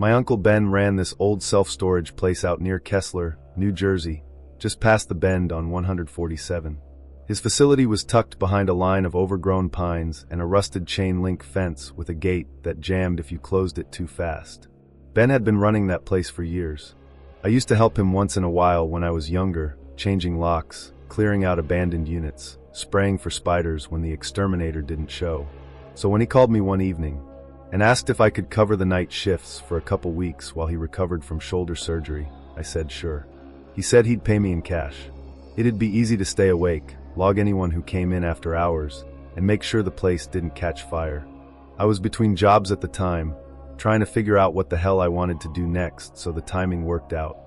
My Uncle Ben ran this old self-storage place out near Kessler, New Jersey, just past the bend on 147. His facility was tucked behind a line of overgrown pines and a rusted chain-link fence with a gate that jammed if you closed it too fast. Ben had been running that place for years. I used to help him once in a while when I was younger, changing locks, clearing out abandoned units, spraying for spiders when the exterminator didn't show. So when he called me one evening and asked if I could cover the night shifts for a couple weeks while he recovered from shoulder surgery, I said sure. He said he'd pay me in cash. It'd be easy to stay awake, log anyone who came in after hours, and make sure the place didn't catch fire. I was between jobs at the time, trying to figure out what the hell I wanted to do next, so the timing worked out.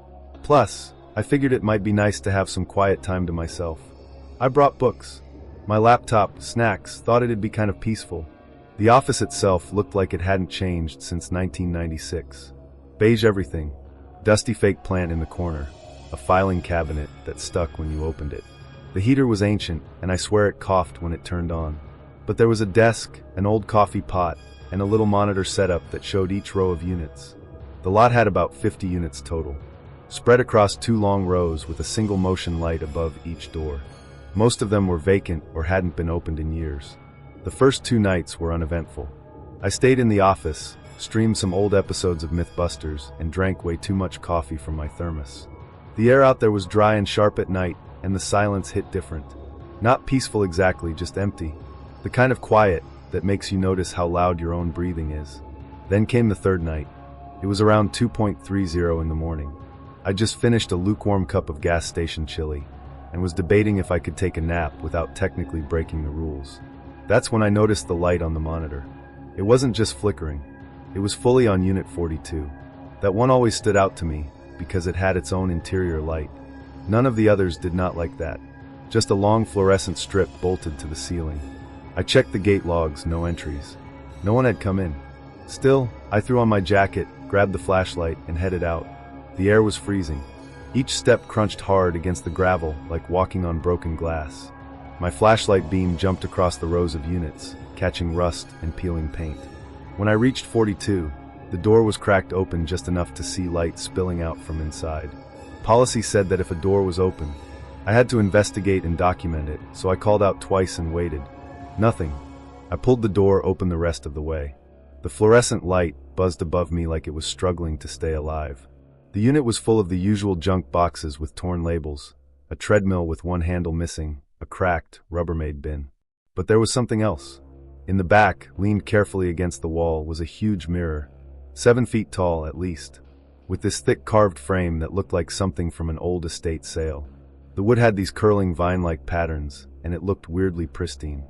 Plus, I figured it might be nice to have some quiet time to myself. I brought books. My laptop, snacks, thought it'd be kind of peaceful. The office itself looked like it hadn't changed since 1996. Beige everything, dusty fake plant in the corner, a filing cabinet that stuck when you opened it. The heater was ancient, and I swear it coughed when it turned on. But there was a desk, an old coffee pot, and a little monitor setup that showed each row of units. The lot had about 50 units total, spread across 2 long rows with a single motion light above each door. Most of them were vacant or hadn't been opened in years. The first 2 nights were uneventful. I stayed in the office, streamed some old episodes of Mythbusters, and drank way too much coffee from my thermos. The air out there was dry and sharp at night, and the silence hit different. Not peaceful exactly, just empty. The kind of quiet that makes you notice how loud your own breathing is. Then came the 3rd night. It was around 2:30 in the morning. I just finished a lukewarm cup of gas station chili, and was debating if I could take a nap without technically breaking the rules. That's when I noticed the light on the monitor. It wasn't just flickering. It was fully on Unit 42. That one always stood out to me, because it had its own interior light. None of the others did not like that. Just a long fluorescent strip bolted to the ceiling. I checked the gate logs, no entries. No one had come in. Still, I threw on my jacket, grabbed the flashlight, and headed out. The air was freezing. Each step crunched hard against the gravel, like walking on broken glass. My flashlight beam jumped across the rows of units, catching rust and peeling paint. When I reached 42, the door was cracked open just enough to see light spilling out from inside. Policy said that if a door was open, I had to investigate and document it, so I called out twice and waited. Nothing. I pulled the door open the rest of the way. The fluorescent light buzzed above me like it was struggling to stay alive. The unit was full of the usual junk boxes with torn labels, a treadmill with one handle missing, a cracked, Rubbermaid bin. But there was something else. In the back, leaned carefully against the wall, was a huge mirror, 7 feet tall at least, with this thick carved frame that looked like something from an old estate sale. The wood had these curling vine-like patterns, and it looked weirdly pristine.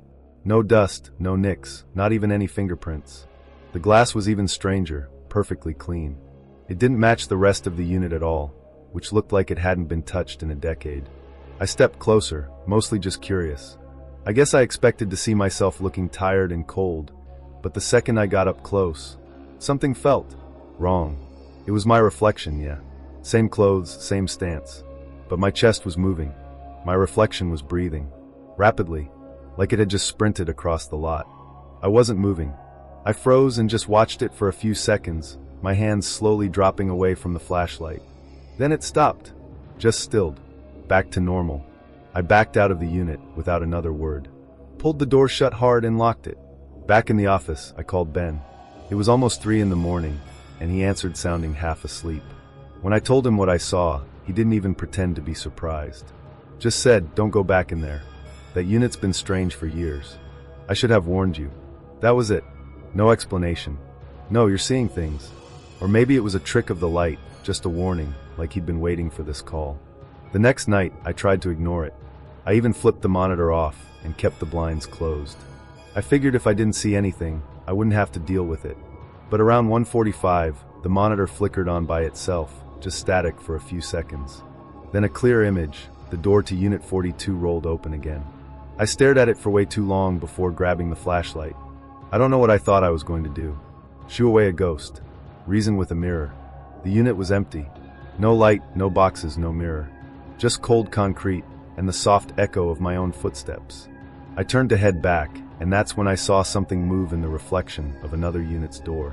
No dust, no nicks, not even any fingerprints. The glass was even stranger, perfectly clean. It didn't match the rest of the unit at all, which looked like it hadn't been touched in a decade. I stepped closer, mostly just curious. I guess I expected to see myself looking tired and cold, but the second I got up close, something felt wrong. It was my reflection, yeah. Same clothes, same stance. But my chest was moving. My reflection was breathing. Rapidly, like it had just sprinted across the lot. I wasn't moving. I froze and just watched it for a few seconds, my hands slowly dropping away from the flashlight. Then it stopped, just stilled, back to normal. I backed out of the unit without another word, pulled the door shut hard and locked it. Back in the office, I called Ben. It was almost 3 in the morning, and he answered sounding half asleep. When I told him what I saw, he didn't even pretend to be surprised. Just said, "Don't go back in there. That unit's been strange for years. I should have warned you." That was it. No explanation. "No, you're seeing things." Or maybe it was a trick of the light, just a warning, like he'd been waiting for this call. The next night, I tried to ignore it. I even flipped the monitor off and kept the blinds closed. I figured if I didn't see anything, I wouldn't have to deal with it. But around 1:45, the monitor flickered on by itself, just static for a few seconds. Then a clear image, the door to Unit 42 rolled open again. I stared at it for way too long before grabbing the flashlight. I don't know what I thought I was going to do. Shoo away a ghost. Reason with a mirror. The unit was empty. No light, no boxes, no mirror. Just cold concrete and the soft echo of my own footsteps. I turned to head back, and that's when I saw something move in the reflection of another unit's door.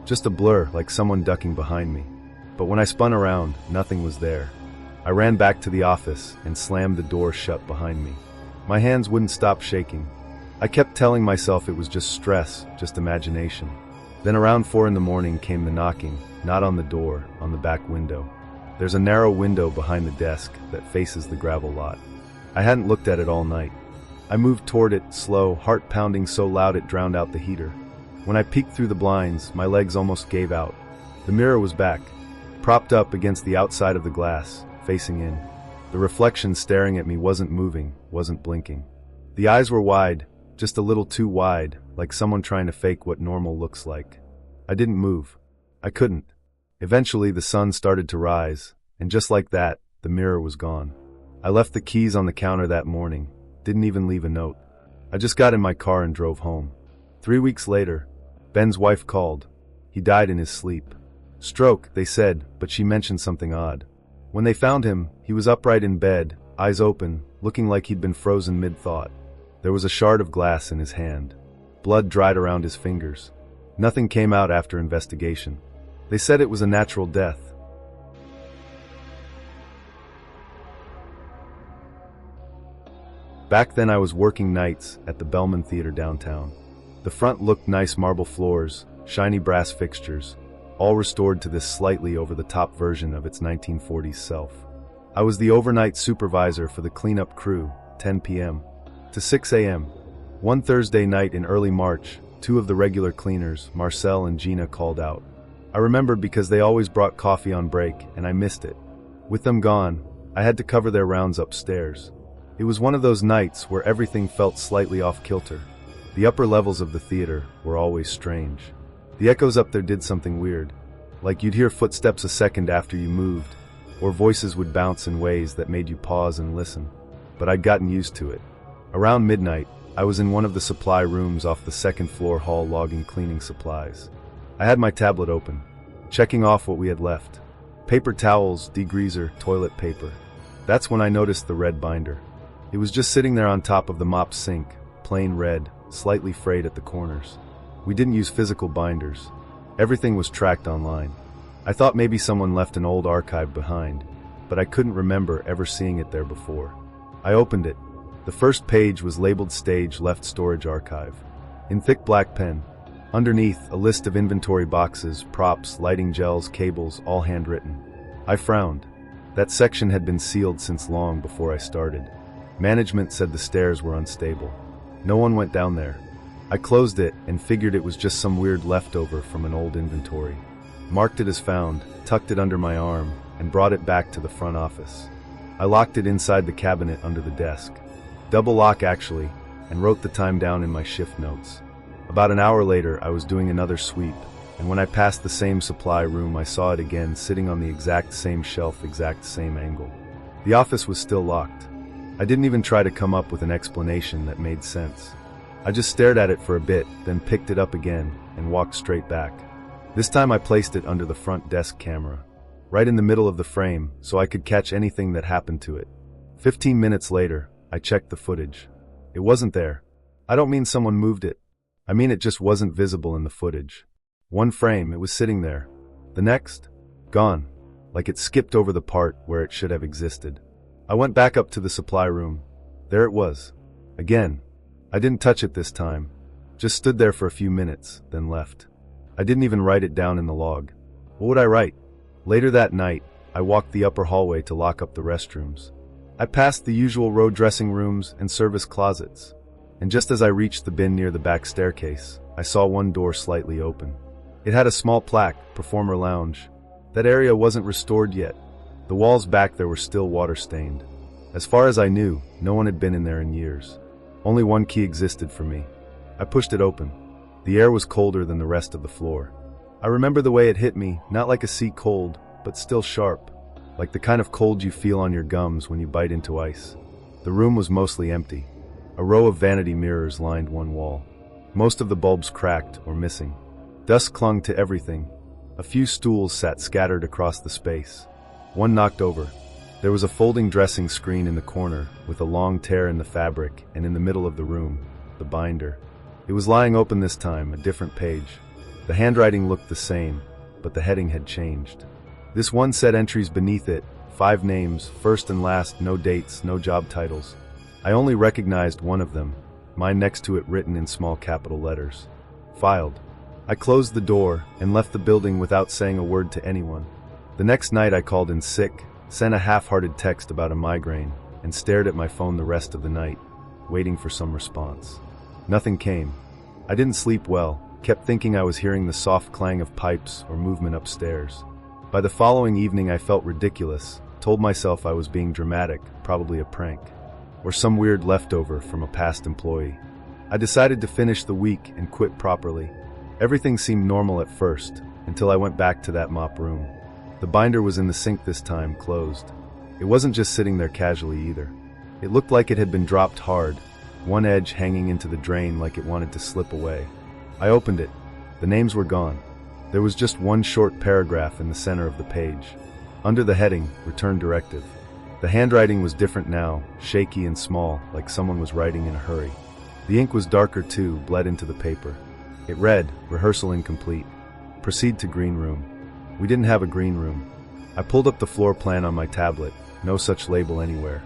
Just a blur, like someone ducking behind me. But when I spun around, nothing was there. I ran back to the office and slammed the door shut behind me. My hands wouldn't stop shaking. I kept telling myself it was just stress, just imagination. Then around 4 in the morning came the knocking, not on the door, on the back window. There's a narrow window behind the desk that faces the gravel lot. I hadn't looked at it all night. I moved toward it, slow, heart pounding so loud it drowned out the heater. When I peeked through the blinds, my legs almost gave out. The mirror was back, propped up against the outside of the glass, facing in. The reflection staring at me wasn't moving, wasn't blinking. The eyes were wide, just a little too wide, like someone trying to fake what normal looks like. I didn't move. I couldn't. Eventually the sun started to rise, and just like that, the mirror was gone. I left the keys on the counter that morning, didn't even leave a note. I just got in my car and drove home. 3 weeks later, Ben's wife called. He died in his sleep. Stroke, they said, but she mentioned something odd. When they found him, he was upright in bed, eyes open, looking like he'd been frozen mid-thought. There was a shard of glass in his hand. Blood dried around his fingers. Nothing came out after investigation. They said it was a natural death. Back then I was working nights at the Bellman Theater downtown. The front looked nice, marble floors, shiny brass fixtures, all restored to this slightly over-the-top version of its 1940s self. I was the overnight supervisor for the cleanup crew, 10 p.m. to 6 a.m. One Thursday night in early March, 2 of the regular cleaners, Marcel and Gina, called out. I remembered because they always brought coffee on break, and I missed it. With them gone, I had to cover their rounds upstairs. It was one of those nights where everything felt slightly off-kilter. The upper levels of the theater were always strange. The echoes up there did something weird, like you'd hear footsteps a second after you moved, or voices would bounce in ways that made you pause and listen. But I'd gotten used to it. Around midnight, I was in one of the supply rooms off the second-floor hall logging cleaning supplies. I had my tablet open, checking off what we had left. Paper towels, degreaser, toilet paper. That's when I noticed the red binder. It was just sitting there on top of the mop sink, plain red, slightly frayed at the corners. We didn't use physical binders. Everything was tracked online. I thought maybe someone left an old archive behind, but I couldn't remember ever seeing it there before. I opened it. The first page was labeled Stage Left Storage Archive. In thick black pen. Underneath, a list of inventory boxes, props, lighting gels, cables, all handwritten. I frowned. That section had been sealed since long before I started. Management said the stairs were unstable. No one went down there. I closed it and figured it was just some weird leftover from an old inventory. Marked it as found, tucked it under my arm, and brought it back to the front office. I locked it inside the cabinet under the desk. Double lock actually, and wrote the time down in my shift notes. About an hour later, I was doing another sweep, and when I passed the same supply room, I saw it again sitting on the exact same shelf, exact same angle. The office was still locked. I didn't even try to come up with an explanation that made sense. I just stared at it for a bit, then picked it up again and walked straight back. This time I placed it under the front desk camera, right in the middle of the frame, so I could catch anything that happened to it. 15 minutes later, I checked the footage. It wasn't there. I don't mean someone moved it. I mean it just wasn't visible in the footage. One frame, it was sitting there. The next? Gone. Like it skipped over the part where it should have existed. I went back up to the supply room. There it was. Again. I didn't touch it this time. Just stood there for a few minutes, then left. I didn't even write it down in the log. What would I write? Later that night, I walked the upper hallway to lock up the restrooms. I passed the usual row dressing rooms and service closets. And just as I reached the bin near the back staircase, I saw one door slightly open. It had a small plaque, Performer Lounge. That area wasn't restored yet. The walls back there were still water-stained. As far as I knew, no one had been in there in years. Only one key existed for me. I pushed it open. The air was colder than the rest of the floor. I remember the way it hit me, not like a sea cold, but still sharp, like the kind of cold you feel on your gums when you bite into ice. The room was mostly empty. A row of vanity mirrors lined one wall. Most of the bulbs cracked or missing. Dust clung to everything. A few stools sat scattered across the space. One knocked over. There was a folding dressing screen in the corner, with a long tear in the fabric, and in the middle of the room, the binder. It was lying open this time, a different page. The handwriting looked the same, but the heading had changed. This one said entries beneath it, 5 names, first and last, no dates, no job titles. I only recognized one of them, mine next to it written in small capital letters. Filed. I closed the door and left the building without saying a word to anyone. The next night I called in sick, sent a half-hearted text about a migraine, and stared at my phone the rest of the night, waiting for some response. Nothing came. I didn't sleep well, kept thinking I was hearing the soft clang of pipes or movement upstairs. By the following evening I felt ridiculous, told myself I was being dramatic, probably a prank, or some weird leftover from a past employee. I decided to finish the week and quit properly. Everything seemed normal at first, until I went back to that mop room. The binder was in the sink this time, closed. It wasn't just sitting there casually either. It looked like it had been dropped hard, one edge hanging into the drain like it wanted to slip away. I opened it. The names were gone. There was just one short paragraph in the center of the page. Under the heading, Return Directive. The handwriting was different now, shaky and small, like someone was writing in a hurry. The ink was darker too, bled into the paper. It read, Rehearsal incomplete. Proceed to green room. We didn't have a green room. I pulled up the floor plan on my tablet, no such label anywhere.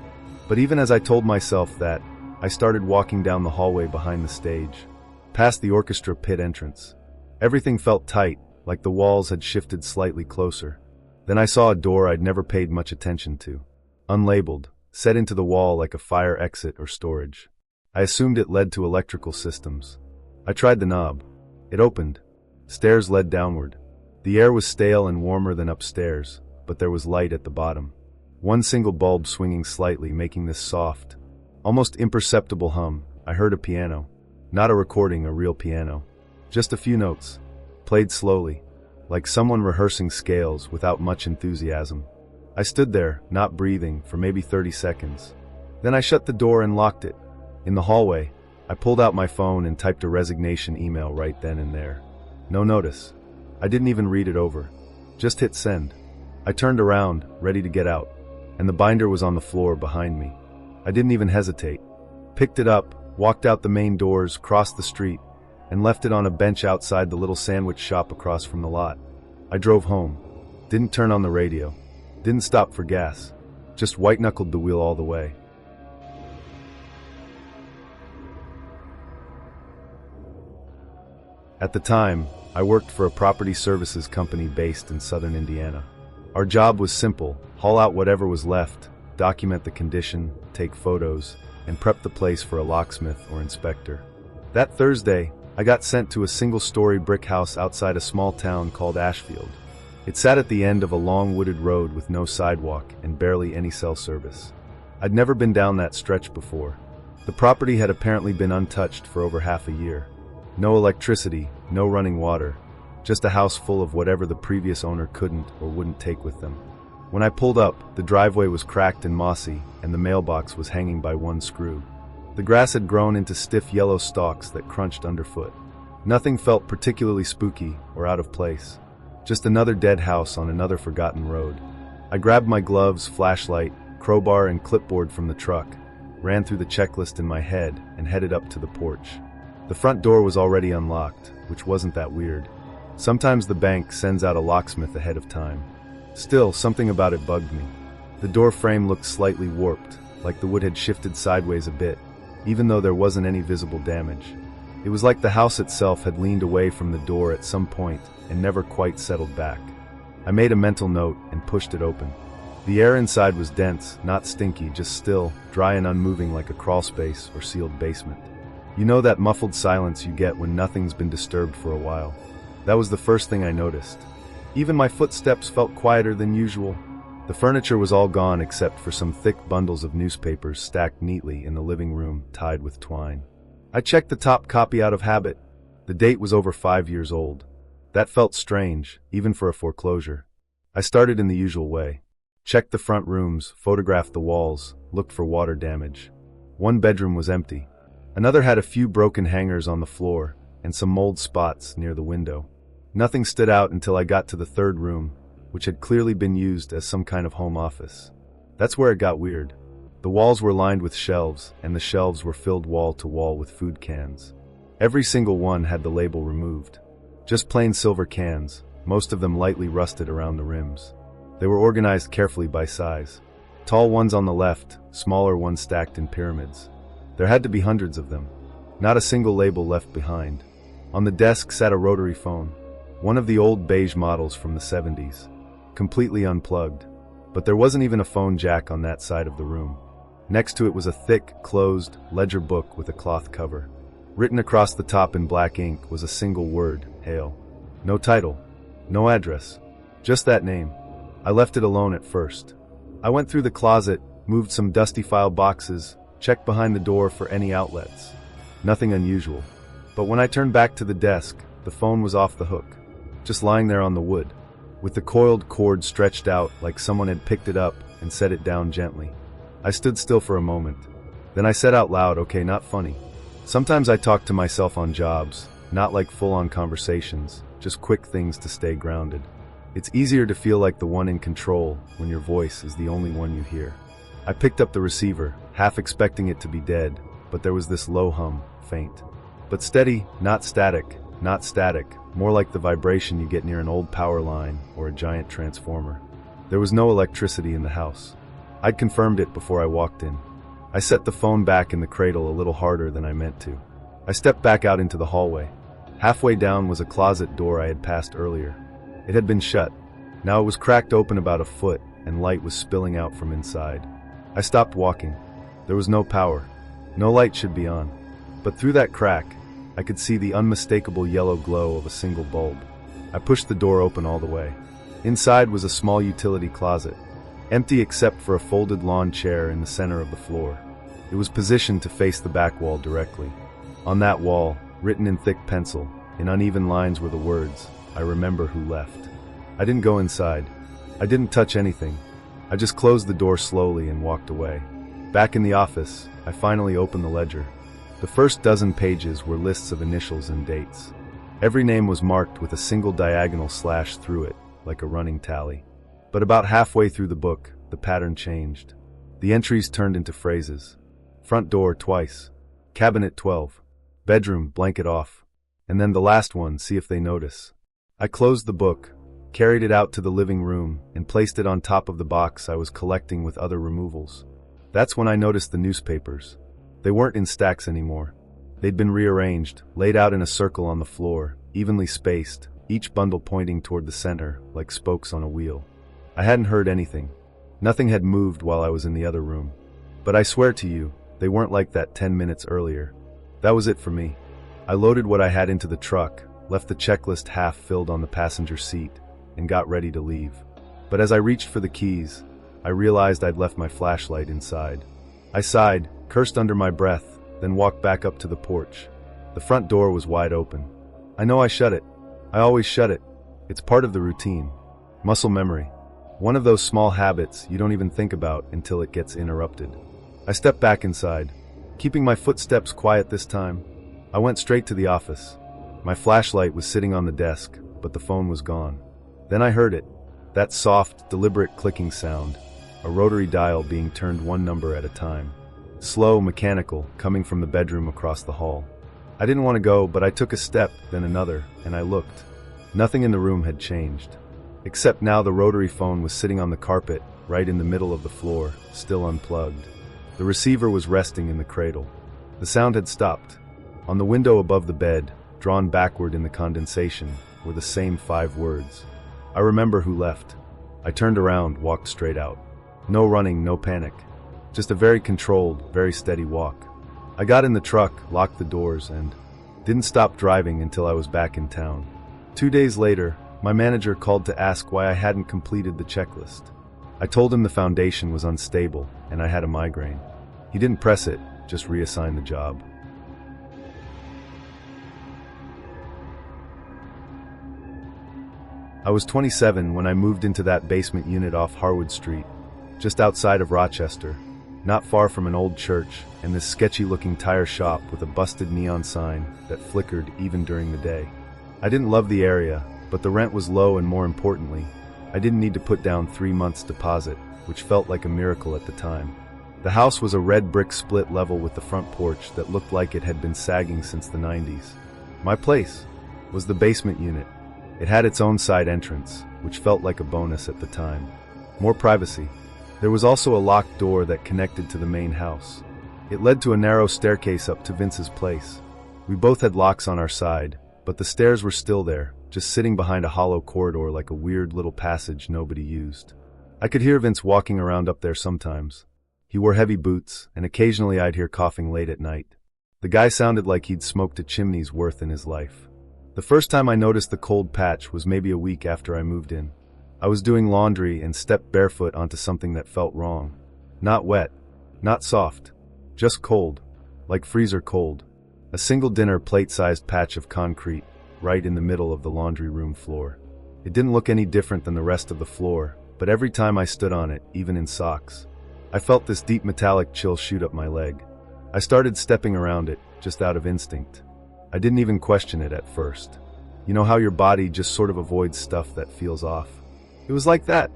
But even as I told myself that, I started walking down the hallway behind the stage, past the orchestra pit entrance. Everything felt tight, like the walls had shifted slightly closer. Then I saw a door I'd never paid much attention to. Unlabeled, set into the wall like a fire exit or storage. I assumed it led to electrical systems. I tried the knob. It opened. Stairs led downward. The air was stale and warmer than upstairs, but there was light at the bottom. One single bulb swinging slightly, making this soft, almost imperceptible hum. I heard a piano. Not a recording, a real piano. Just a few notes. Played slowly, like someone rehearsing scales without much enthusiasm. I stood there, not breathing, for maybe 30 seconds. Then I shut the door and locked it. In the hallway, I pulled out my phone and typed a resignation email right then and there. No notice. I didn't even read it over. Just hit send. I turned around, ready to get out, and the binder was on the floor behind me. I didn't even hesitate. Picked it up, walked out the main doors, crossed the street, and left it on a bench outside the little sandwich shop across from the lot. I drove home. Didn't turn on the radio. Didn't stop for gas. Just white-knuckled the wheel all the way. At the time, I worked for a property services company based in southern Indiana. Our job was simple: haul out whatever was left, document the condition, take photos, and prep the place for a locksmith or inspector. That Thursday, I got sent to a single-story brick house outside a small town called Ashfield. It sat at the end of a long wooded road with no sidewalk and barely any cell service. I'd never been down that stretch before. The property had apparently been untouched for over half a year. No electricity, no running water, just a house full of whatever the previous owner couldn't or wouldn't take with them. When I pulled up, the driveway was cracked and mossy, and the mailbox was hanging by one screw. The grass had grown into stiff yellow stalks that crunched underfoot. Nothing felt particularly spooky or out of place. Just another dead house on another forgotten road. I grabbed my gloves, flashlight, crowbar, and clipboard from the truck, ran through the checklist in my head, and headed up to the porch. The front door was already unlocked, which wasn't that weird. Sometimes the bank sends out a locksmith ahead of time. Still, something about it bugged me. The door frame looked slightly warped, like the wood had shifted sideways a bit, even though there wasn't any visible damage. It was like the house itself had leaned away from the door at some point and never quite settled back. I made a mental note and pushed it open. The air inside was dense, not stinky, just still, dry and unmoving like a crawlspace or sealed basement. You know that muffled silence you get when nothing's been disturbed for a while. That was the first thing I noticed. Even my footsteps felt quieter than usual. The furniture was all gone except for some thick bundles of newspapers stacked neatly in the living room, tied with twine. I checked the top copy out of habit. The date was over 5 years old. That felt strange, even for a foreclosure. I started in the usual way. Checked the front rooms, photographed the walls, looked for water damage. One bedroom was empty. Another had a few broken hangers on the floor and some mold spots near the window. Nothing stood out until I got to the third room, which had clearly been used as some kind of home office. That's where it got weird. The walls were lined with shelves, and the shelves were filled wall to wall with food cans. Every single one had the label removed. Just plain silver cans, most of them lightly rusted around the rims. They were organized carefully by size. Tall ones on the left, smaller ones stacked in pyramids. There had to be hundreds of them. Not a single label left behind. On the desk sat a rotary phone, one of the old beige models from the 70s, completely unplugged. But there wasn't even a phone jack on that side of the room. Next to it was a thick, closed, ledger book with a cloth cover. Written across the top in black ink was a single word, Hale. No title, no address, just that name. I left it alone at first. I went through the closet, moved some dusty file boxes, checked behind the door for any outlets. Nothing unusual. But when I turned back to the desk, the phone was off the hook, just lying there on the wood, with the coiled cord stretched out like someone had picked it up and set it down gently. I stood still for a moment. Then I said out loud, "Okay, not funny." Sometimes I talk to myself on jobs, not like full-on conversations, just quick things to stay grounded. It's easier to feel like the one in control when your voice is the only one you hear. I picked up the receiver, half expecting it to be dead, but there was this low hum, faint. But steady, not static, more like the vibration you get near an old power line or a giant transformer. There was no electricity in the house. I'd confirmed it before I walked in. I set the phone back in the cradle a little harder than I meant to. I stepped back out into the hallway. Halfway down was a closet door I had passed earlier. It had been shut. Now it was cracked open about a foot, and light was spilling out from inside. I stopped walking. There was no power. No light should be on. But through that crack, I could see the unmistakable yellow glow of a single bulb. I pushed the door open all the way. Inside was a small utility closet, empty except for a folded lawn chair in the center of the floor. It was positioned to face the back wall directly. On that wall, written in thick pencil, in uneven lines were the words, "I remember who left." I didn't go inside. I didn't touch anything. I just closed the door slowly and walked away. Back in the office, I finally opened the ledger. The first dozen pages were lists of initials and dates. Every name was marked with a single diagonal slash through it, like a running tally. But about halfway through the book, the pattern changed. The entries turned into phrases. Front door twice. Cabinet 12. Bedroom, blanket off. And then the last one, see if they notice. I closed the book, carried it out to the living room, and placed it on top of the box I was collecting with other removals. That's when I noticed the newspapers. They weren't in stacks anymore. They'd been rearranged, laid out in a circle on the floor, evenly spaced, each bundle pointing toward the center, like spokes on a wheel. I hadn't heard anything. Nothing had moved while I was in the other room. But I swear to you, they weren't like that 10 minutes earlier. That was it for me. I loaded what I had into the truck, left the checklist half filled on the passenger seat, and got ready to leave. But as I reached for the keys, I realized I'd left my flashlight inside. I sighed, cursed under my breath, then walked back up to the porch. The front door was wide open. I know I shut it. I always shut it. It's part of the routine. Muscle memory. One of those small habits you don't even think about until it gets interrupted. I stepped back inside, keeping my footsteps quiet this time. I went straight to the office. My flashlight was sitting on the desk, but the phone was gone. Then I heard it, that soft, deliberate clicking sound, a rotary dial being turned one number at a time. Slow, mechanical, coming from the bedroom across the hall. I didn't want to go, but I took a step, then another, and I looked. Nothing in the room had changed. Except now the rotary phone was sitting on the carpet, right in the middle of the floor, still unplugged. The receiver was resting in the cradle. The sound had stopped. On the window above the bed, drawn backward in the condensation, were the same 5 words. I remember who left. I turned around, walked straight out. No running, no panic. Just a very controlled, very steady walk. I got in the truck, locked the doors, and didn't stop driving until I was back in town. 2 days later, my manager called to ask why I hadn't completed the checklist. I told him the foundation was unstable and I had a migraine. He didn't press it, just reassign the job. I was 27 when I moved into that basement unit off Harwood Street, just outside of Rochester, not far from an old church and this sketchy-looking tire shop with a busted neon sign that flickered even during the day. I didn't love the area, but the rent was low and more importantly, I didn't need to put down 3 months' deposit, which felt like a miracle at the time. The house was a red brick split level with the front porch that looked like it had been sagging since the 90s. My place. was the basement unit. It had its own side entrance, which felt like a bonus at the time. More privacy. There was also a locked door that connected to the main house. It led to a narrow staircase up to Vince's place. We both had locks on our side, but the stairs were still there, just sitting behind a hollow corridor like a weird little passage nobody used. I could hear Vince walking around up there sometimes. He wore heavy boots, and occasionally I'd hear coughing late at night. The guy sounded like he'd smoked a chimney's worth in his life. The first time I noticed the cold patch was maybe a week after I moved in. I was doing laundry and stepped barefoot onto something that felt wrong. Not wet, not soft, just cold, like freezer cold. A single dinner plate-sized patch of concrete, right in the middle of the laundry room floor. It didn't look any different than the rest of the floor, but every time I stood on it, even in socks, I felt this deep metallic chill shoot up my leg. I started stepping around it, just out of instinct. I didn't even question it at first. You know how your body just sort of avoids stuff that feels off? It was like that.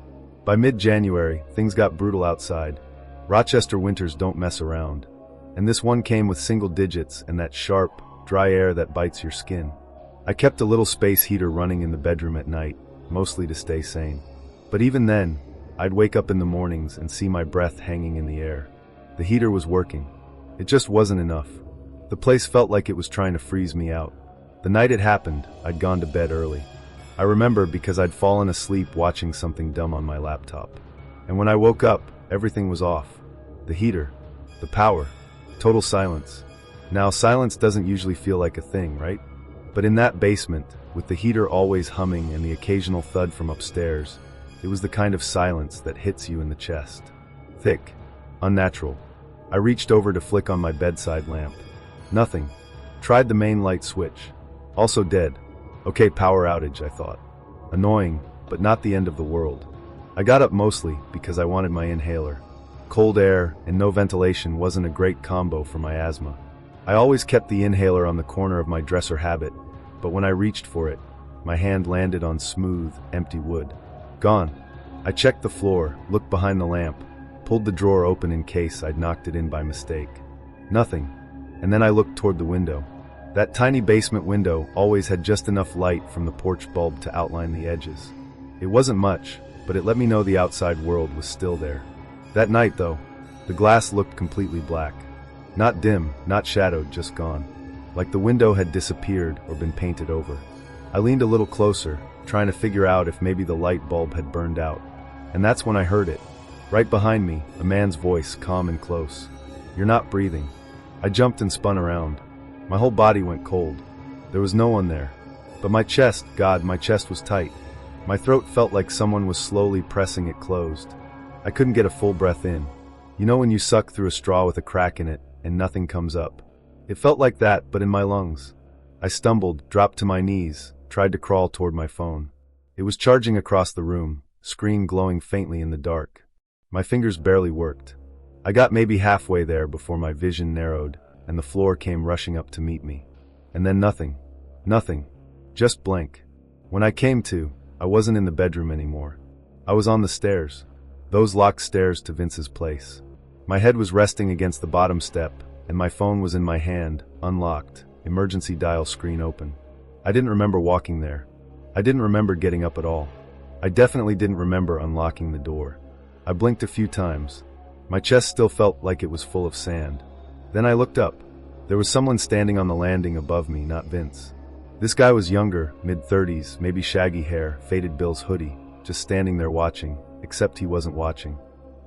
By mid-January, things got brutal outside. Rochester winters don't mess around. And this one came with single digits and that sharp, dry air that bites your skin. I kept a little space heater running in the bedroom at night, mostly to stay sane. But even then, I'd wake up in the mornings and see my breath hanging in the air. The heater was working. It just wasn't enough. The place felt like it was trying to freeze me out. The night it happened, I'd gone to bed early. I remember because I'd fallen asleep watching something dumb on my laptop. And when I woke up, everything was off. The heater, the power, total silence. Now, silence doesn't usually feel like a thing, right? But in that basement, with the heater always humming and the occasional thud from upstairs, it was the kind of silence that hits you in the chest. Thick, unnatural. I reached over to flick on my bedside lamp. Nothing. Tried the main light switch. Also dead. Okay, power outage, I thought. Annoying, but not the end of the world. I got up mostly because I wanted my inhaler. Cold air and no ventilation wasn't a great combo for my asthma. I always kept the inhaler on the corner of my dresser habit, but when I reached for it, my hand landed on smooth, empty wood. Gone. I checked the floor, looked behind the lamp, pulled the drawer open in case I'd knocked it in by mistake. Nothing. And then I looked toward the window. That tiny basement window always had just enough light from the porch bulb to outline the edges. It wasn't much, but it let me know the outside world was still there. That night, though, the glass looked completely black. Not dim, not shadowed, just gone. Like the window had disappeared or been painted over. I leaned a little closer, trying to figure out if maybe the light bulb had burned out. And that's when I heard it. Right behind me, a man's voice, calm and close. "You're not breathing." I jumped and spun around. My whole body went cold. There was no one there. But my chest, God, my chest was tight. My throat felt like someone was slowly pressing it closed. I couldn't get a full breath in. You know when you suck through a straw with a crack in it and nothing comes up? It felt like that, but in my lungs. I stumbled, dropped to my knees, tried to crawl toward my phone. It was charging across the room, screen glowing faintly in the dark. My fingers barely worked. I got maybe halfway there before my vision narrowed, and the floor came rushing up to meet me. And then nothing. Nothing. Just blank. When I came to, I wasn't in the bedroom anymore. I was on the stairs. Those locked stairs to Vince's place. My head was resting against the bottom step, and my phone was in my hand, unlocked, emergency dial screen open. I didn't remember walking there. I didn't remember getting up at all. I definitely didn't remember unlocking the door. I blinked a few times. My chest still felt like it was full of sand. Then I looked up. There was someone standing on the landing above me, not Vince. This guy was younger, mid-30s, maybe shaggy hair, faded Bill's hoodie, just standing there watching, except he wasn't watching.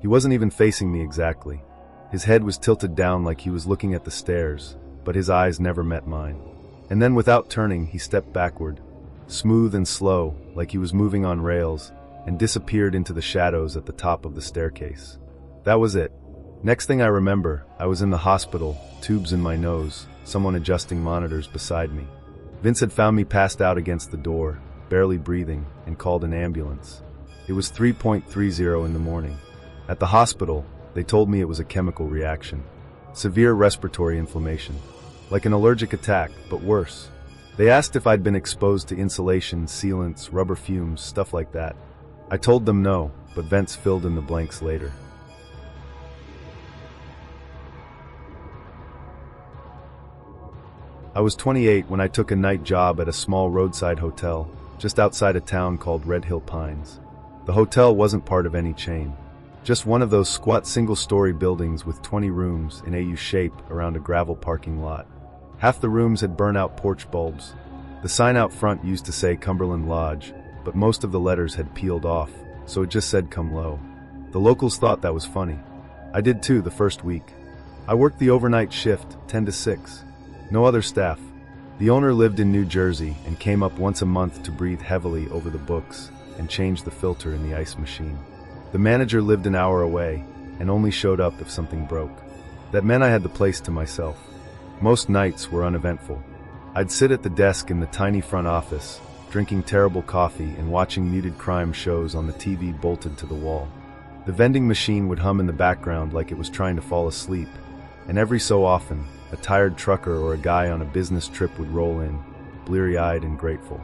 He wasn't even facing me exactly. His head was tilted down like he was looking at the stairs, but his eyes never met mine. And then without turning, he stepped backward, smooth and slow, like he was moving on rails, and disappeared into the shadows at the top of the staircase. That was it. Next thing I remember, I was in the hospital, tubes in my nose, someone adjusting monitors beside me. Vince had found me passed out against the door, barely breathing, and called an ambulance. It was 3:30 in the morning. At the hospital, they told me it was a chemical reaction. Severe respiratory inflammation. Like an allergic attack, but worse. They asked if I'd been exposed to insulation, sealants, rubber fumes, stuff like that. I told them no, but Vince filled in the blanks later. I was 28 when I took a night job at a small roadside hotel, just outside a town called Red Hill Pines. The hotel wasn't part of any chain. Just one of those squat single-story buildings with 20 rooms in a U shape around a gravel parking lot. Half the rooms had burnt-out porch bulbs. The sign out front used to say Cumberland Lodge, but most of the letters had peeled off, so it just said Come Low. The locals thought that was funny. I did too the first week. I worked the overnight shift, 10 to 6. No other staff. The owner lived in New Jersey and came up once a month to breathe heavily over the books and change the filter in the ice machine. The manager lived an hour away and only showed up if something broke. That meant I had the place to myself. Most nights were uneventful. I'd sit at the desk in the tiny front office, drinking terrible coffee and watching muted crime shows on the TV bolted to the wall. The vending machine would hum in the background like it was trying to fall asleep, and every so often, a tired trucker or a guy on a business trip would roll in, bleary-eyed and grateful.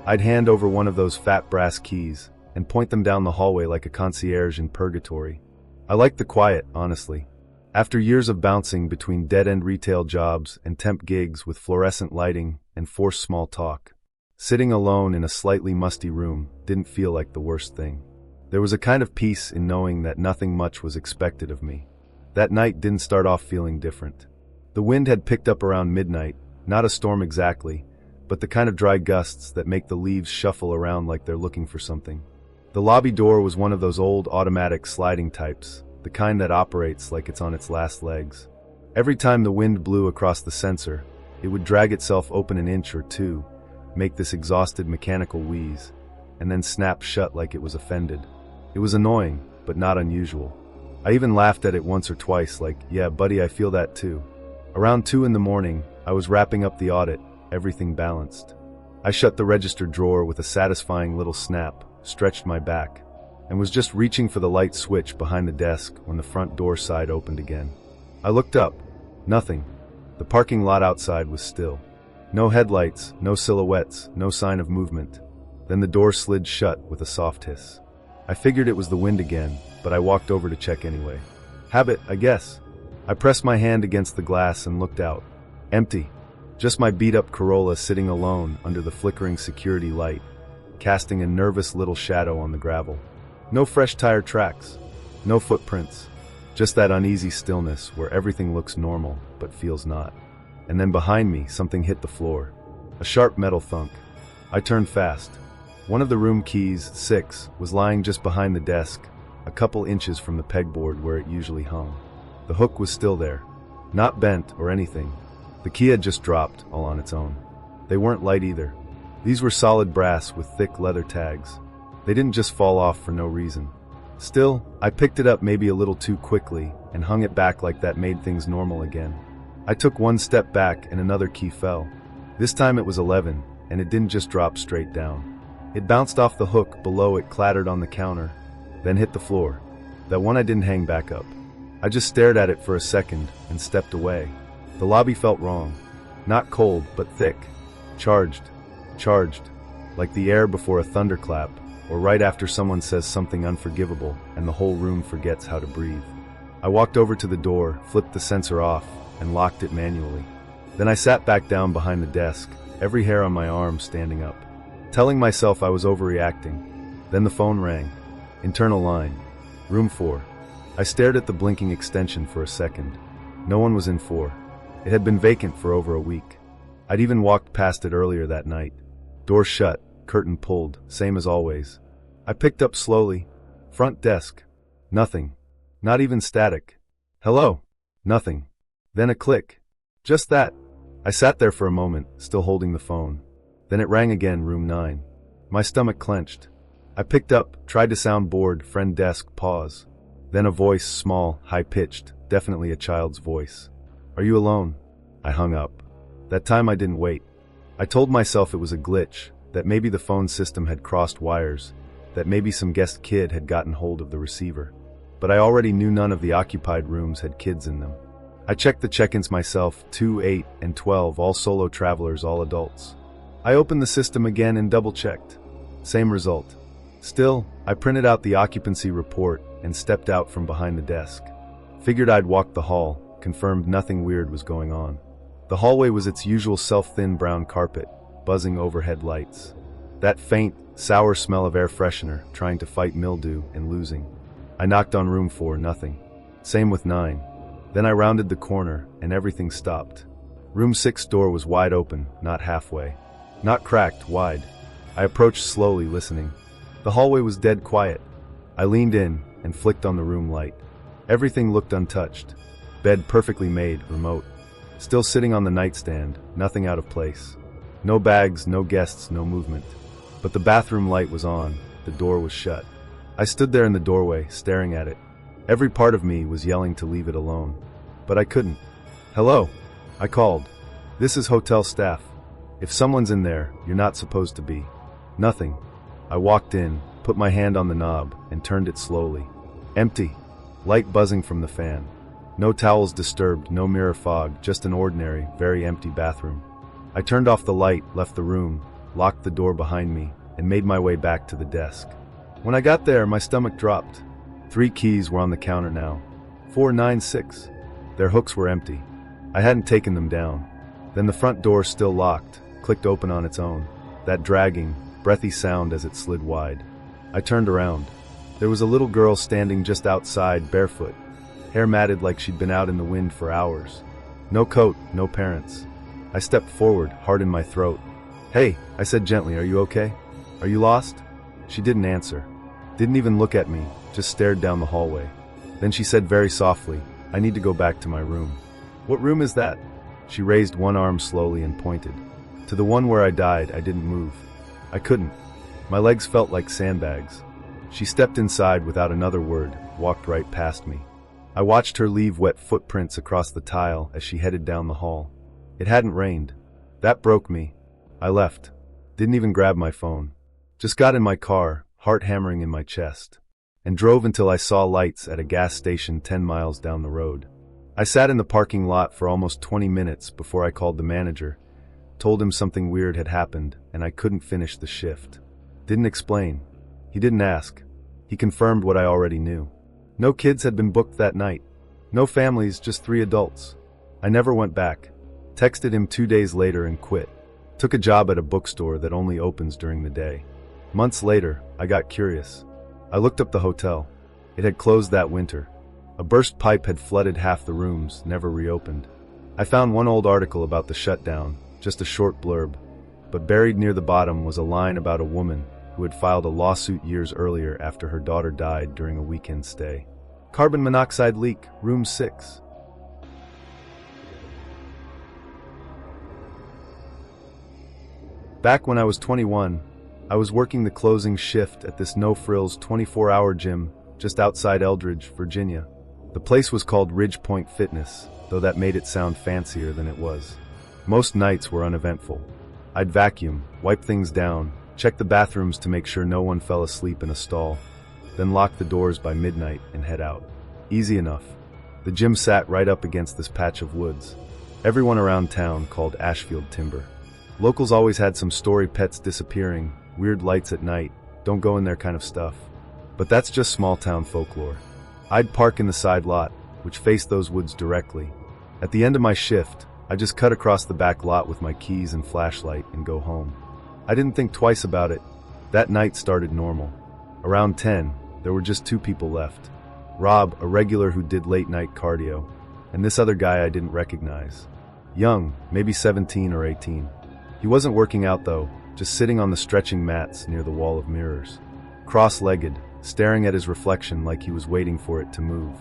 I'd hand over one of those fat brass keys and point them down the hallway like a concierge in purgatory. I liked the quiet, honestly. After years of bouncing between dead-end retail jobs and temp gigs with fluorescent lighting and forced small talk, sitting alone in a slightly musty room didn't feel like the worst thing. There was a kind of peace in knowing that nothing much was expected of me. That night didn't start off feeling different. The wind had picked up around midnight, not a storm exactly, but the kind of dry gusts that make the leaves shuffle around like they're looking for something. The lobby door was one of those old automatic sliding types, the kind that operates like it's on its last legs. Every time the wind blew across the sensor, it would drag itself open an inch or two, make this exhausted mechanical wheeze, and then snap shut like it was offended. It was annoying, but not unusual. I even laughed at it once or twice like, yeah, buddy, I feel that too. Around 2 in the morning, I was wrapping up the audit, everything balanced. I shut the register drawer with a satisfying little snap, stretched my back, and was just reaching for the light switch behind the desk when the front door side opened again. I looked up. Nothing. The parking lot outside was still. No headlights, no silhouettes, no sign of movement. Then the door slid shut with a soft hiss. I figured it was the wind again, but I walked over to check anyway. Habit, I guess. I pressed my hand against the glass and looked out. Empty. Just my beat-up Corolla sitting alone under the flickering security light, casting a nervous little shadow on the gravel. No fresh tire tracks. No footprints. Just that uneasy stillness where everything looks normal, but feels not. And then behind me, something hit the floor. A sharp metal thunk. I turned fast. One of the room keys, 6, was lying just behind the desk, a couple inches from the pegboard where it usually hung. The hook was still there. Not bent or anything. The key had just dropped, all on its own. They weren't light either. These were solid brass with thick leather tags. They didn't just fall off for no reason. Still, I picked it up maybe a little too quickly and hung it back like that made things normal again. I took one step back and another key fell. This time it was 11, and it didn't just drop straight down. It bounced off the hook below it, clattered on the counter, then hit the floor. That one I didn't hang back up. I just stared at it for a second and stepped away. The lobby felt wrong. Not cold, but thick. Charged. Like the air before a thunderclap, or right after someone says something unforgivable and the whole room forgets how to breathe. I walked over to the door, flipped the sensor off, and locked it manually. Then I sat back down behind the desk, every hair on my arm standing up, telling myself I was overreacting. Then the phone rang. Internal line. Room 4. I stared at the blinking extension for a second. No one was in 4. It had been vacant for over a week. I'd even walked past it earlier that night. Door shut, curtain pulled, same as always. I picked up slowly. Front desk. Nothing. Not even static. Hello. Nothing. Then a click. Just that. I sat there for a moment, still holding the phone. Then it rang again, room 9. My stomach clenched. I picked up, tried to sound bored, friend desk, pause. Then a voice, small, high-pitched, definitely a child's voice. Are you alone? I hung up. That time I didn't wait. I told myself it was a glitch, that maybe the phone system had crossed wires, that maybe some guest kid had gotten hold of the receiver. But I already knew none of the occupied rooms had kids in them. I checked the check-ins myself, 2, 8, and 12, all solo travelers, all adults. I opened the system again and double-checked. Same result. Still, I printed out the occupancy report and stepped out from behind the desk. Figured I'd walk the hall, confirmed nothing weird was going on. The hallway was its usual self-thin brown carpet, buzzing overhead lights. That faint, sour smell of air freshener, trying to fight mildew and losing. I knocked on room 4, nothing. Same with 9. Then I rounded the corner, and everything stopped. Room 6 door was wide open, not halfway. Not cracked, wide. I approached slowly, listening. The hallway was dead quiet. I leaned in and flicked on the room light. Everything looked untouched. Bed perfectly made, remote. Still sitting on the nightstand, nothing out of place. No bags, no guests, no movement. But the bathroom light was on, the door was shut. I stood there in the doorway, staring at it. Every part of me was yelling to leave it alone. But I couldn't. Hello? I called. This is hotel staff. If someone's in there, you're not supposed to be. Nothing. I walked in, put my hand on the knob, and turned it slowly. Empty. Light buzzing from the fan. No towels disturbed, no mirror fog, just an ordinary, very empty bathroom. I turned off the light, left the room, locked the door behind me, and made my way back to the desk. When I got there, my stomach dropped. 3 keys were on the counter now. 496. Their hooks were empty. I hadn't taken them down. Then the front door, still locked, clicked open on its own. That dragging, breathy sound as it slid wide. I turned around. There was a little girl standing just outside, barefoot. Hair matted like she'd been out in the wind for hours. No coat, no parents. I stepped forward, heart in my throat. "Hey," I said gently, "are you okay? Are you lost?" She didn't answer. Didn't even look at me, just stared down the hallway. Then she said very softly, "I need to go back to my room." "What room is that?" She raised one arm slowly and pointed. "To the one where I died." I didn't move. I couldn't. My legs felt like sandbags. She stepped inside without another word, walked right past me. I watched her leave wet footprints across the tile as she headed down the hall. It hadn't rained. That broke me. I left. Didn't even grab my phone. Just got in my car, heart hammering in my chest, and drove until I saw lights at a gas station 10 miles down the road. I sat in the parking lot for almost 20 minutes before I called the manager, told him something weird had happened and I couldn't finish the shift. Didn't explain. He didn't ask. He confirmed what I already knew. No kids had been booked that night. No families, just 3 adults. I never went back. Texted him 2 days later and quit. Took a job at a bookstore that only opens during the day. Months later, I got curious. I looked up the hotel. It had closed that winter. A burst pipe had flooded half the rooms, never reopened. I found one old article about the shutdown, just a short blurb. But buried near the bottom was a line about a woman who had filed a lawsuit years earlier after her daughter died during a weekend stay. Carbon monoxide leak, room 6. Back when I was 21, I was working the closing shift at this no-frills 24-hour gym just outside Eldridge, Virginia. The place was called Ridge Point Fitness, though that made it sound fancier than it was. Most nights were uneventful. I'd vacuum, wipe things down, check the bathrooms to make sure no one fell asleep in a stall, then lock the doors by midnight and head out. Easy enough. The gym sat right up against this patch of woods. Everyone around town called Ashfield Timber. Locals always had some story pets disappearing, weird lights at night, don't go in there kind of stuff. But that's just small town folklore. I'd park in the side lot, which faced those woods directly. At the end of my shift, I just cut across the back lot with my keys and flashlight and go home. I didn't think twice about it. That night started normal. Around 10, there were just 2 people left. Rob, a regular who did late-night cardio, and this other guy I didn't recognize. Young, maybe 17 or 18. He wasn't working out though, just sitting on the stretching mats near the wall of mirrors. Cross-legged, staring at his reflection like he was waiting for it to move.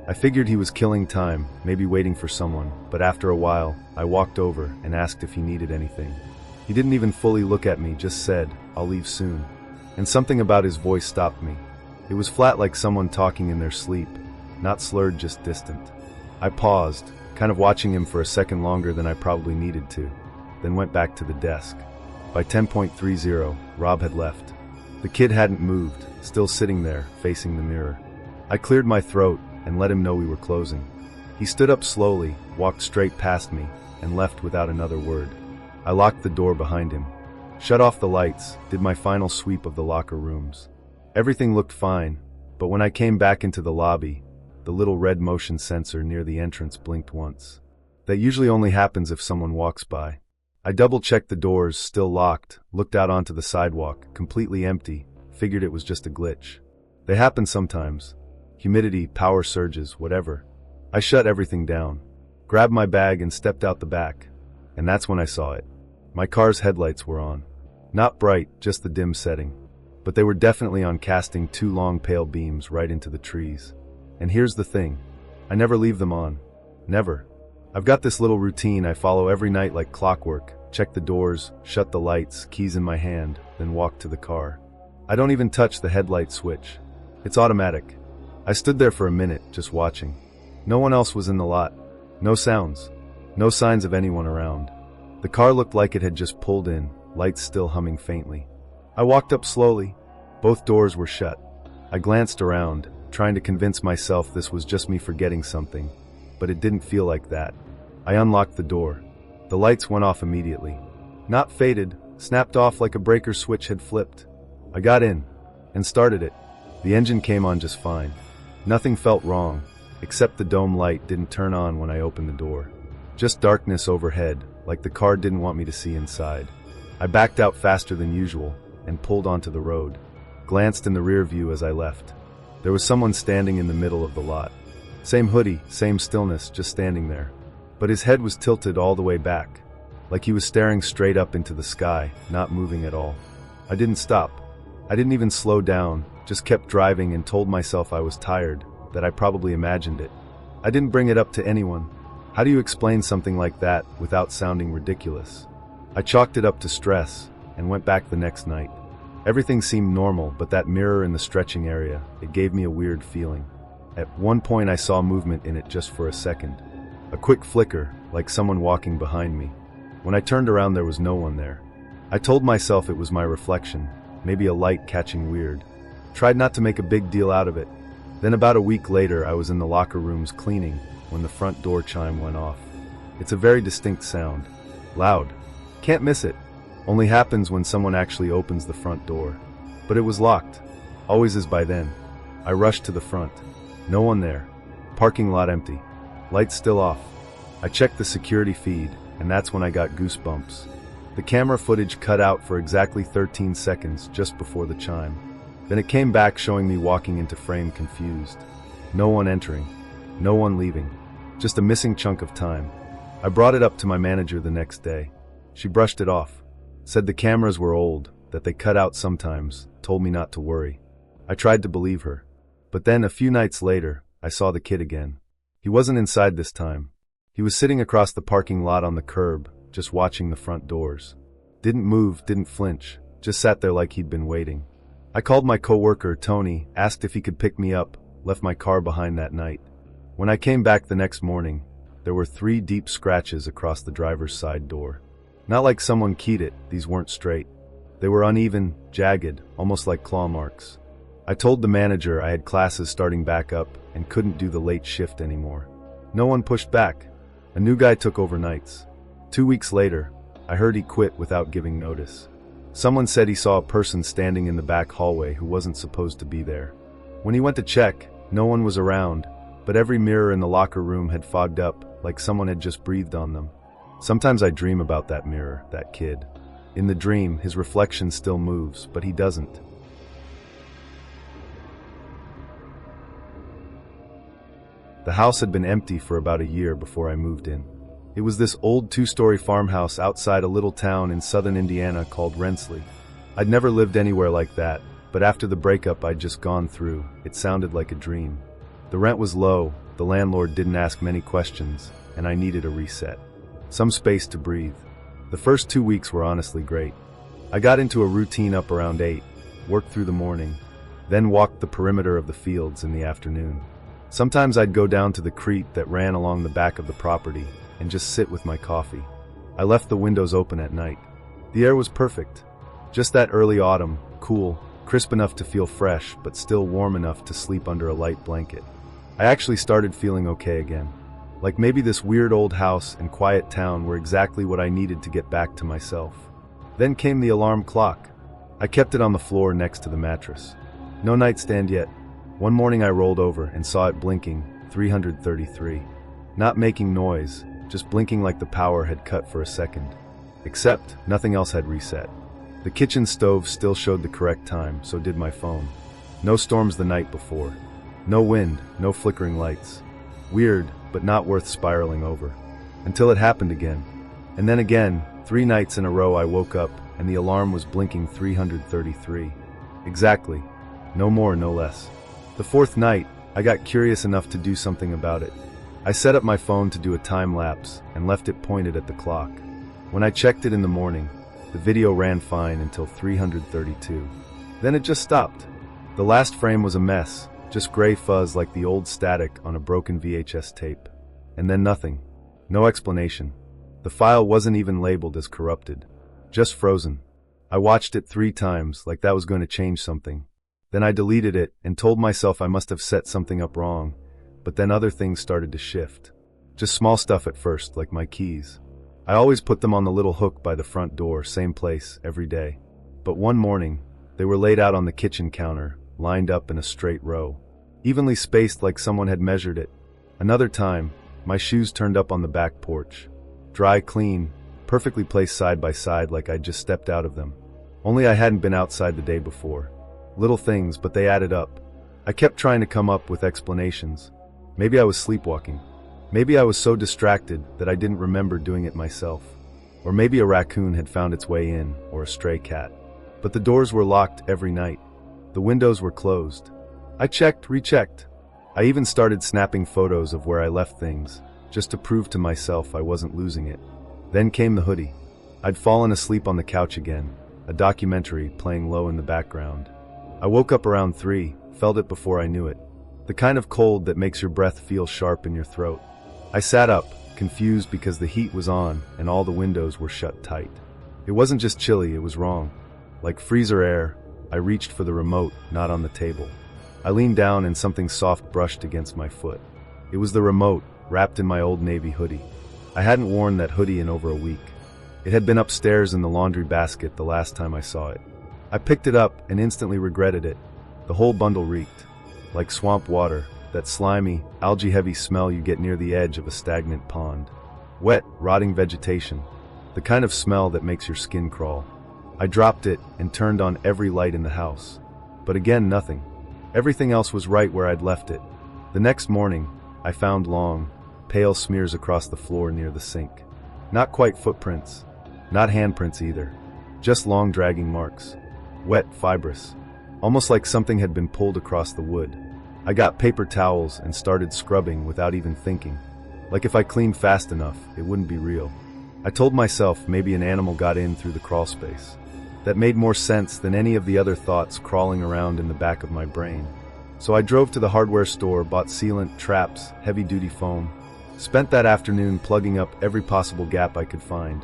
I figured he was killing time, maybe waiting for someone, but after a while, I walked over and asked if he needed anything. He didn't even fully look at me, just said, "I'll leave soon." And something about his voice stopped me. It was flat like someone talking in their sleep, not slurred, just distant. I paused, kind of watching him for a second longer than I probably needed to, then went back to the desk. By 10:30, Rob had left. The kid hadn't moved, still sitting there, facing the mirror. I cleared my throat and let him know we were closing. He stood up slowly, walked straight past me, and left without another word. I locked the door behind him, shut off the lights, did my final sweep of the locker rooms. Everything looked fine, but when I came back into the lobby, the little red motion sensor near the entrance blinked once. That usually only happens if someone walks by. I double-checked the doors, still locked, looked out onto the sidewalk, completely empty, figured it was just a glitch. They happen sometimes. Humidity, power surges, whatever. I shut everything down, grabbed my bag and stepped out the back. And that's when I saw it. My car's headlights were on. Not bright, just the dim setting. But they were definitely on, casting two long pale beams right into the trees. And here's the thing. I never leave them on. Never. I've got this little routine I follow every night like clockwork. Check the doors, shut the lights, keys in my hand, then walk to the car. I don't even touch the headlight switch. It's automatic. I stood there for a minute, just watching. No one else was in the lot. No sounds. No signs of anyone around. The car looked like it had just pulled in, lights still humming faintly. I walked up slowly. Both doors were shut. I glanced around, trying to convince myself this was just me forgetting something. But it didn't feel like that. I unlocked the door. The lights went off immediately. Not faded, snapped off like a breaker switch had flipped. I got in and started it. The engine came on just fine. Nothing felt wrong, except the dome light didn't turn on when I opened the door. Just darkness overhead, like the car didn't want me to see inside. I backed out faster than usual and pulled onto the road. Glanced in the rear view as I left. There was someone standing in the middle of the lot. Same hoodie, same stillness, just standing there. But his head was tilted all the way back, like he was staring straight up into the sky, not moving at all. I didn't stop. I didn't even slow down, just kept driving and told myself I was tired, that I probably imagined it. I didn't bring it up to anyone. How do you explain something like that without sounding ridiculous? I chalked it up to stress and went back the next night. Everything seemed normal, but that mirror in the stretching area, it gave me a weird feeling. At one point I saw movement in it just for a second. A quick flicker, like someone walking behind me. When I turned around there was no one there. I told myself it was my reflection, maybe a light catching weird. Tried not to make a big deal out of it. Then about a week later I was in the locker rooms cleaning when the front door chime went off. It's a very distinct sound. Loud. Can't miss it. Only happens when someone actually opens the front door. But it was locked. Always is by then. I rushed to the front. No one there. Parking lot empty. Lights still off. I checked the security feed, and that's when I got goosebumps. The camera footage cut out for exactly 13 seconds just before the chime. Then it came back showing me walking into frame confused. No one entering. No one leaving. Just a missing chunk of time. I brought it up to my manager the next day. She brushed it off. Said the cameras were old, that they cut out sometimes, told me not to worry. I tried to believe her. But then, a few nights later, I saw the kid again. He wasn't inside this time. He was sitting across the parking lot on the curb, just watching the front doors. Didn't move, didn't flinch, just sat there like he'd been waiting. I called my coworker, Tony, asked if he could pick me up, left my car behind that night. When I came back the next morning, there were 3 deep scratches across the driver's side door. Not like someone keyed it, these weren't straight. They were uneven, jagged, almost like claw marks. I told the manager I had classes starting back up and couldn't do the late shift anymore. No one pushed back. A new guy took over nights. 2 weeks later, I heard he quit without giving notice. Someone said he saw a person standing in the back hallway who wasn't supposed to be there. When he went to check, no one was around, but every mirror in the locker room had fogged up, like someone had just breathed on them. Sometimes I dream about that mirror, that kid. In the dream, his reflection still moves, but he doesn't. The house had been empty for about a year before I moved in. It was this old 2-story farmhouse outside a little town in southern Indiana called Rensselaer. I'd never lived anywhere like that, but after the breakup I'd just gone through, it sounded like a dream. The rent was low, the landlord didn't ask many questions, and I needed a reset. Some space to breathe. The first 2 weeks were honestly great. I got into a routine up around 8, worked through the morning, then walked the perimeter of the fields in the afternoon. Sometimes I'd go down to the creek that ran along the back of the property and just sit with my coffee. I left the windows open at night. The air was perfect. Just that early autumn, cool, crisp enough to feel fresh, but still warm enough to sleep under a light blanket. I actually started feeling okay again. Like maybe this weird old house and quiet town were exactly what I needed to get back to myself. Then came the alarm clock. I kept it on the floor next to the mattress. No nightstand yet. One morning I rolled over and saw it blinking, 333. Not making noise, just blinking like the power had cut for a second. Except, nothing else had reset. The kitchen stove still showed the correct time, so did my phone. No storms the night before. No wind, no flickering lights. Weird, but not worth spiraling over. Until it happened again. And then again, 3 nights in a row I woke up, and the alarm was blinking 333. Exactly. No more, no less. The 4th night, I got curious enough to do something about it. I set up my phone to do a time lapse, and left it pointed at the clock. When I checked it in the morning, the video ran fine until 332. Then it just stopped. The last frame was a mess, just gray fuzz like the old static on a broken VHS tape. And then nothing. No explanation. The file wasn't even labeled as corrupted. Just frozen. I watched it 3 times, like that was going to change something. Then I deleted it and told myself I must have set something up wrong, but then other things started to shift. Just small stuff at first, like my keys. I always put them on the little hook by the front door, same place, every day. But one morning, they were laid out on the kitchen counter, lined up in a straight row. Evenly spaced like someone had measured it. Another time, my shoes turned up on the back porch. Dry, clean, perfectly placed side by side like I'd just stepped out of them. Only I hadn't been outside the day before. Little things, but they added up. I kept trying to come up with explanations. Maybe I was sleepwalking. Maybe I was so distracted that I didn't remember doing it myself. Or maybe a raccoon had found its way in, or a stray cat. But the doors were locked every night. The windows were closed. I checked, rechecked. I even started snapping photos of where I left things, just to prove to myself I wasn't losing it. Then came the hoodie. I'd fallen asleep on the couch again, a documentary playing low in the background. I woke up around 3, felt it before I knew it. The kind of cold that makes your breath feel sharp in your throat. I sat up, confused because the heat was on and all the windows were shut tight. It wasn't just chilly, it was wrong. Like freezer air, I reached for the remote, not on the table. I leaned down and something soft brushed against my foot. It was the remote, wrapped in my old navy hoodie. I hadn't worn that hoodie in over a week. It had been upstairs in the laundry basket the last time I saw it. I picked it up and instantly regretted it. The whole bundle reeked. Like swamp water, that slimy, algae-heavy smell you get near the edge of a stagnant pond. Wet, rotting vegetation. The kind of smell that makes your skin crawl. I dropped it and turned on every light in the house. But again, nothing. Everything else was right where I'd left it. The next morning, I found long, pale smears across the floor near the sink. Not quite footprints. Not handprints either. Just long dragging marks. Wet, fibrous. Almost like something had been pulled across the wood. I got paper towels and started scrubbing without even thinking. Like if I cleaned fast enough, it wouldn't be real. I told myself maybe an animal got in through the crawl space. That made more sense than any of the other thoughts crawling around in the back of my brain. So I drove to the hardware store, bought sealant, traps, heavy-duty foam. Spent that afternoon plugging up every possible gap I could find.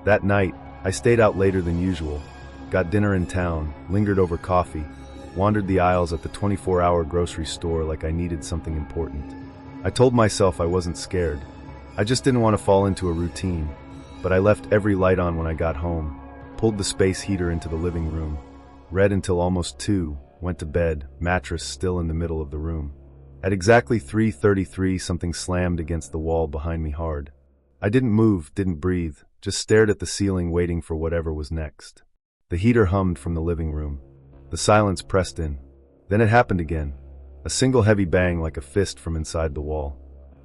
That night, I stayed out later than usual. Got dinner in town, lingered over coffee, wandered the aisles at the 24-hour grocery store like I needed something important. I told myself I wasn't scared. I just didn't want to fall into a routine. But I left every light on when I got home, pulled the space heater into the living room, read until almost 2, went to bed, mattress still in the middle of the room. At exactly 3:33, something slammed against the wall behind me hard. I didn't move, didn't breathe, just stared at the ceiling waiting for whatever was next. The heater hummed from the living room. The silence pressed in. Then it happened again. A single heavy bang like a fist from inside the wall.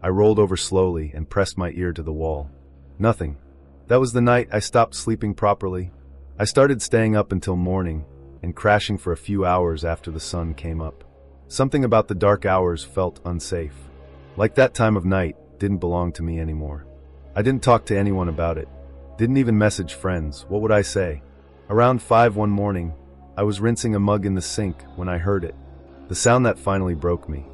I rolled over slowly and pressed my ear to the wall. Nothing. That was the night I stopped sleeping properly. I started staying up until morning and crashing for a few hours after the sun came up. Something about the dark hours felt unsafe. Like that time of night didn't belong to me anymore. I didn't talk to anyone about it. Didn't even message friends. What would I say? Around 5 one morning, I was rinsing a mug in the sink when I heard it. The sound that finally broke me.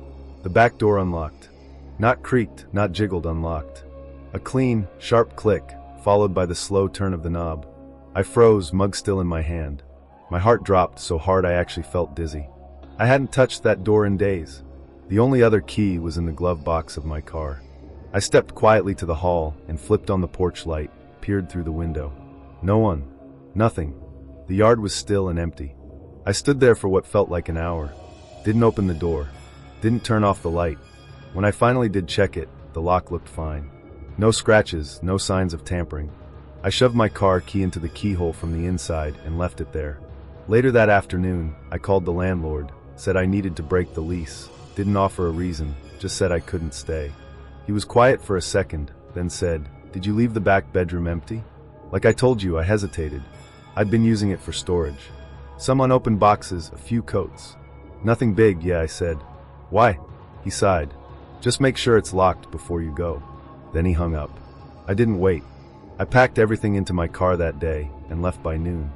The back door unlocked. Not creaked, not jiggled, unlocked. A clean, sharp click, followed by the slow turn of the knob. I froze, mug still in my hand. My heart dropped so hard I actually felt dizzy. I hadn't touched that door in days. The only other key was in the glove box of my car. I stepped quietly to the hall and flipped on the porch light, peered through the window. No one. Nothing. The yard was still and empty. I stood there for what felt like an hour. Didn't open the door. Didn't turn off the light. When I finally did check it, the lock looked fine. No scratches, no signs of tampering. I shoved my car key into the keyhole from the inside and left it there. Later that afternoon, I called the landlord, said I needed to break the lease, didn't offer a reason, just said I couldn't stay. He was quiet for a second, then said, "Did you leave the back bedroom empty?" Like I told you, I hesitated. I'd been using it for storage. Some unopened boxes, a few coats. Nothing big, yeah, I said. "Why?" He sighed. "Just make sure it's locked before you go." Then he hung up. I didn't wait. I packed everything into my car that day and left by noon.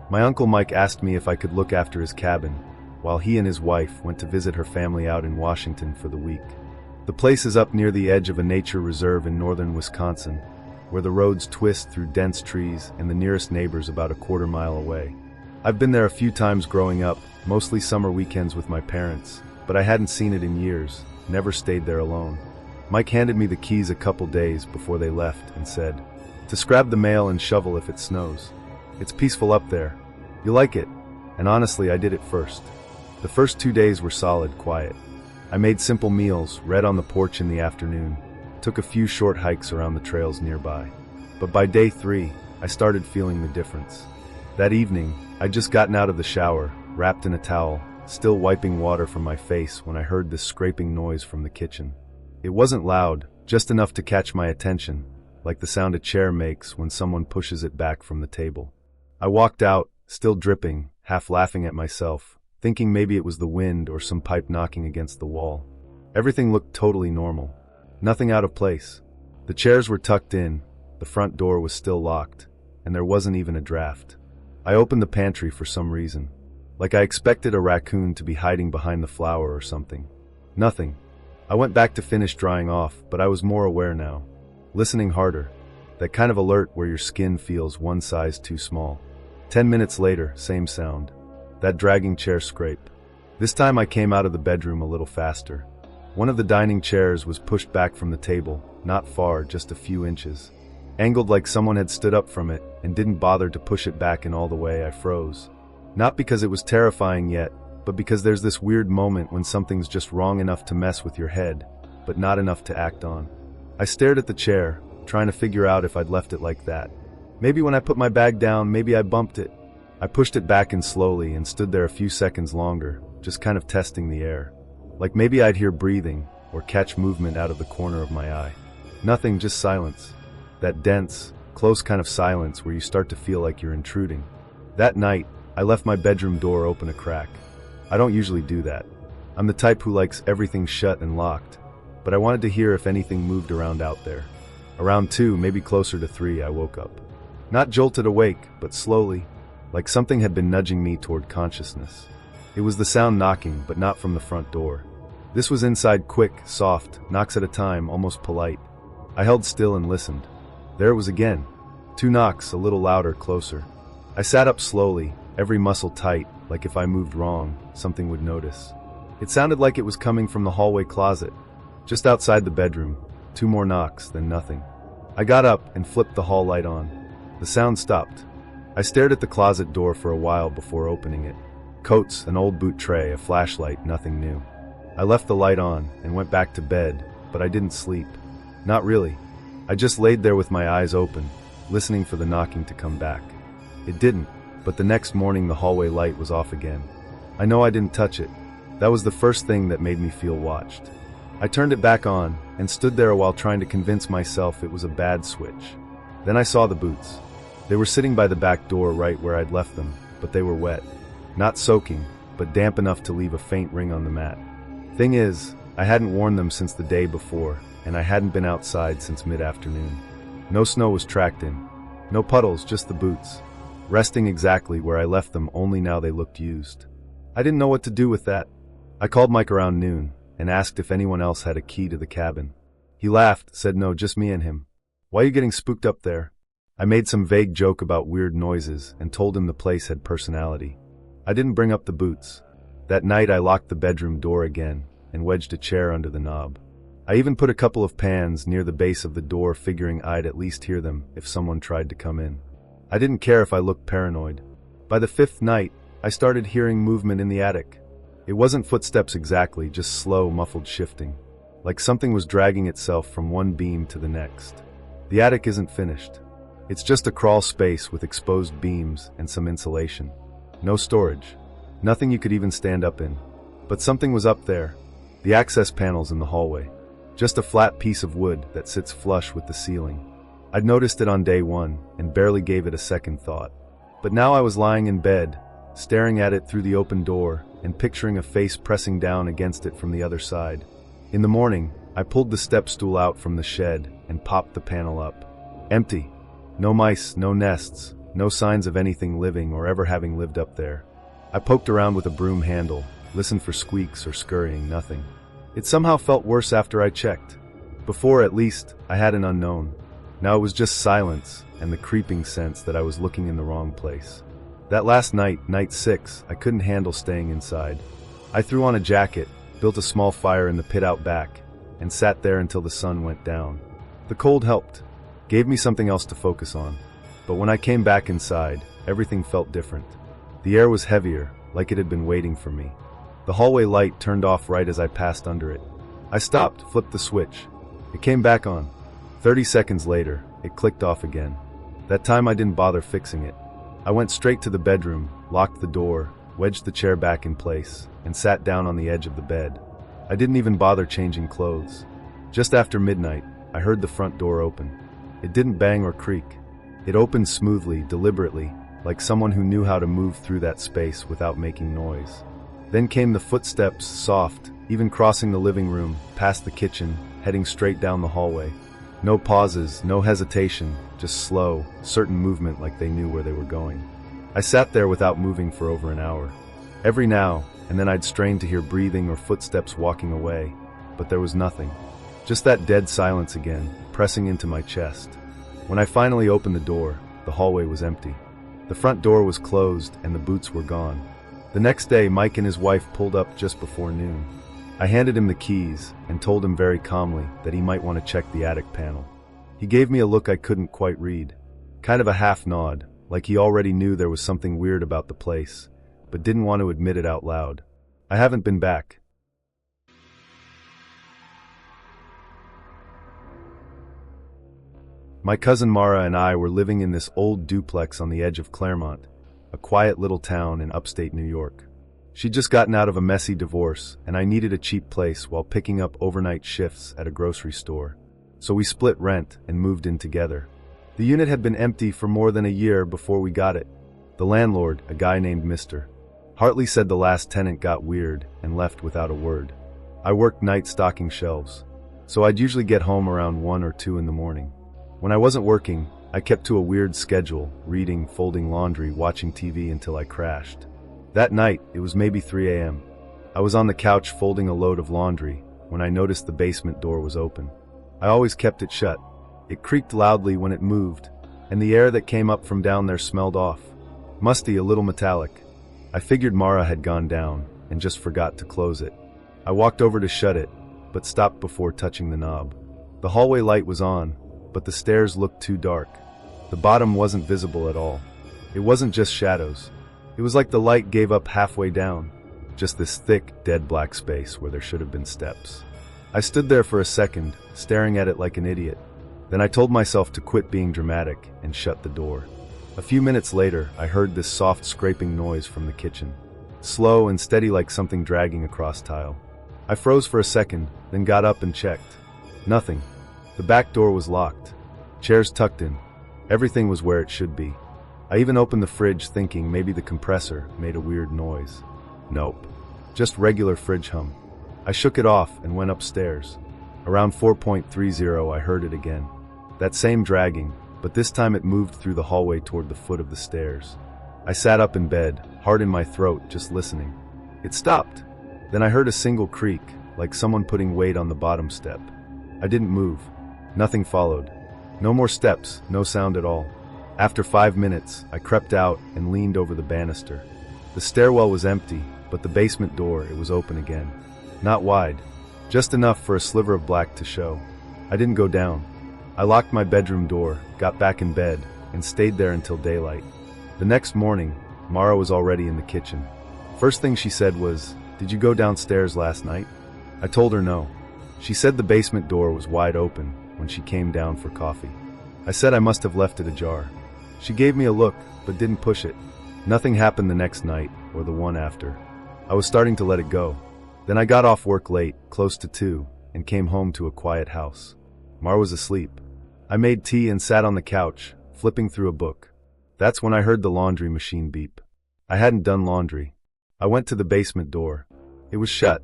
My Uncle Mike asked me if I could look after his cabin, while he and his wife went to visit her family out in Washington for the week. The place is up near the edge of a nature reserve in northern Wisconsin, where the roads twist through dense trees and the nearest neighbor's about a quarter-mile away. I've been there a few times growing up, mostly summer weekends with my parents, but I hadn't seen it in years, never stayed there alone. Mike handed me the keys a couple days before they left and said, "To scrab the mail and shovel if it snows. It's peaceful up there. You'll like it." And honestly, I did it first. The first 2 days were solid, quiet. I made simple meals, read on the porch in the afternoon, took a few short hikes around the trails nearby. But by day 3, I started feeling the difference. That evening, I'd just gotten out of the shower, wrapped in a towel, still wiping water from my face when I heard this scraping noise from the kitchen. It wasn't loud, just enough to catch my attention, like the sound a chair makes when someone pushes it back from the table. I walked out, still dripping, half laughing at myself, thinking maybe it was the wind or some pipe knocking against the wall. Everything looked totally normal. Nothing out of place. The chairs were tucked in, the front door was still locked, and there wasn't even a draft. I opened the pantry for some reason. Like I expected a raccoon to be hiding behind the flour or something. Nothing. I went back to finish drying off, but I was more aware now. Listening harder. That kind of alert where your skin feels one size too small. 10 minutes later, same sound. That dragging chair scrape. This time I came out of the bedroom a little faster. One of the dining chairs was pushed back from the table, not far, just a few inches. Angled like someone had stood up from it and didn't bother to push it back in all the way. I froze. Not because it was terrifying yet, but because there's this weird moment when something's just wrong enough to mess with your head, but not enough to act on. I stared at the chair, trying to figure out if I'd left it like that. Maybe when I put my bag down, maybe I bumped it. I pushed it back in slowly and stood there a few seconds longer, just kind of testing the air. Like maybe I'd hear breathing or catch movement out of the corner of my eye. Nothing, just silence. That dense, close kind of silence where you start to feel like you're intruding. That night, I left my bedroom door open a crack. I don't usually do that. I'm the type who likes everything shut and locked, but I wanted to hear if anything moved around out there. Around 2, maybe closer to 3, I woke up. Not jolted awake, but slowly, like something had been nudging me toward consciousness. It was the sound knocking, but not from the front door. This was inside, quick, soft, knocks at a time, almost polite. I held still and listened. There it was again. 2 knocks, a little louder, closer. I sat up slowly, every muscle tight, like if I moved wrong, something would notice. It sounded like it was coming from the hallway closet, just outside the bedroom. 2 more knocks, then nothing. I got up and flipped the hall light on. The sound stopped. I stared at the closet door for a while before opening it. Coats, an old boot tray, a flashlight, nothing new. I left the light on and went back to bed, but I didn't sleep. Not really. I just laid there with my eyes open, listening for the knocking to come back. It didn't, but the next morning the hallway light was off again. I know I didn't touch it. That was the first thing that made me feel watched. I turned it back on and stood there while trying to convince myself it was a bad switch. Then I saw the boots. They were sitting by the back door right where I'd left them, but they were wet. Not soaking, but damp enough to leave a faint ring on the mat. Thing is, I hadn't worn them since the day before, and I hadn't been outside since mid-afternoon. No snow was tracked in. No puddles, just the boots. Resting exactly where I left them, only now they looked used. I didn't know what to do with that. I called Mike around noon and asked if anyone else had a key to the cabin. He laughed, said no, just me and him. "Why are you getting spooked up there?" I made some vague joke about weird noises and told him the place had personality. I didn't bring up the boots. That night I locked the bedroom door again and wedged a chair under the knob. I even put a couple of pans near the base of the door, figuring I'd at least hear them if someone tried to come in. I didn't care if I looked paranoid. By the 5th night, I started hearing movement in the attic. It wasn't footsteps exactly, just slow, muffled shifting, like something was dragging itself from one beam to the next. The attic isn't finished. It's just a crawl space with exposed beams and some insulation. No storage. Nothing you could even stand up in. But something was up there. The access panels in the hallway. Just a flat piece of wood that sits flush with the ceiling. I'd noticed it on day one and barely gave it a second thought. But now I was lying in bed, staring at it through the open door and picturing a face pressing down against it from the other side. In the morning, I pulled the step stool out from the shed and popped the panel up. Empty. No mice, no nests, no signs of anything living or ever having lived up there. I poked around with a broom handle, listened for squeaks or scurrying, nothing. It somehow felt worse after I checked. Before, at least, I had an unknown. Now it was just silence and the creeping sense that I was looking in the wrong place. That last night, night 6, I couldn't handle staying inside. I threw on a jacket, built a small fire in the pit out back, and sat there until the sun went down. The cold helped, gave me something else to focus on. But when I came back inside, everything felt different. The air was heavier, like it had been waiting for me. The hallway light turned off right as I passed under it. I stopped, flipped the switch. It came back on. 30 seconds later, it clicked off again. That time I didn't bother fixing it. I went straight to the bedroom, locked the door, wedged the chair back in place, and sat down on the edge of the bed. I didn't even bother changing clothes. Just after midnight, I heard the front door open. It didn't bang or creak. It opened smoothly, deliberately, like someone who knew how to move through that space without making noise. Then came the footsteps, soft, even crossing the living room, past the kitchen, heading straight down the hallway. No pauses, no hesitation, just slow, certain movement like they knew where they were going. I sat there without moving for over an hour. Every now and then I'd strain to hear breathing or footsteps walking away, but there was nothing. Just that dead silence again, pressing into my chest. When I finally opened the door, the hallway was empty. The front door was closed and the boots were gone. The next day, Mike and his wife pulled up just before noon. I handed him the keys and told him very calmly that he might want to check the attic panel. He gave me a look I couldn't quite read, kind of a half nod, like he already knew there was something weird about the place, but didn't want to admit it out loud. I haven't been back. My cousin Mara and I were living in this old duplex on the edge of Claremont, a quiet little town in upstate New York. She'd just gotten out of a messy divorce, and I needed a cheap place while picking up overnight shifts at a grocery store. So we split rent and moved in together. The unit had been empty for more than a year before we got it. The landlord, a guy named Mr. Hartley, said the last tenant got weird and left without a word. I worked nights stocking shelves, so I'd usually get home around 1 or 2 in the morning. When I wasn't working, I kept to a weird schedule, reading, folding laundry, watching TV until I crashed. That night, it was maybe 3 a.m. I was on the couch folding a load of laundry when I noticed the basement door was open. I always kept it shut. It creaked loudly when it moved, and the air that came up from down there smelled off. Musty, a little metallic. I figured Mara had gone down and just forgot to close it. I walked over to shut it, but stopped before touching the knob. The hallway light was on, but the stairs looked too dark. The bottom wasn't visible at all. It wasn't just shadows. It was like the light gave up halfway down. Just this thick, dead black space where there should have been steps. I stood there for a second, staring at it like an idiot. Then I told myself to quit being dramatic and shut the door. A few minutes later, I heard this soft scraping noise from the kitchen. Slow and steady like something dragging across tile. I froze for a second, then got up and checked. Nothing. The back door was locked. Chairs tucked in. Everything was where it should be. I even opened the fridge thinking maybe the compressor made a weird noise. Nope. Just regular fridge hum. I shook it off and went upstairs. Around 4.30 I heard it again. That same dragging, but this time it moved through the hallway toward the foot of the stairs. I sat up in bed, heart in my throat, just listening. It stopped. Then I heard a single creak, like someone putting weight on the bottom step. I didn't move. Nothing followed. No more steps, no sound at all. After 5 minutes, I crept out and leaned over the banister. The stairwell was empty, but the basement door, it was open again. Not wide, just enough for a sliver of black to show. I didn't go down. I locked my bedroom door, got back in bed, and stayed there until daylight. The next morning, Mara was already in the kitchen. First thing she said was, "Did you go downstairs last night?" I told her no. She said the basement door was wide open when she came down for coffee. I said I must have left it ajar. She gave me a look, but didn't push it. Nothing happened the next night, or the one after. I was starting to let it go. Then I got off work late, close to 2, and came home to a quiet house. Mar was asleep. I made tea and sat on the couch, flipping through a book. That's when I heard the laundry machine beep. I hadn't done laundry. I went to the basement door. It was shut.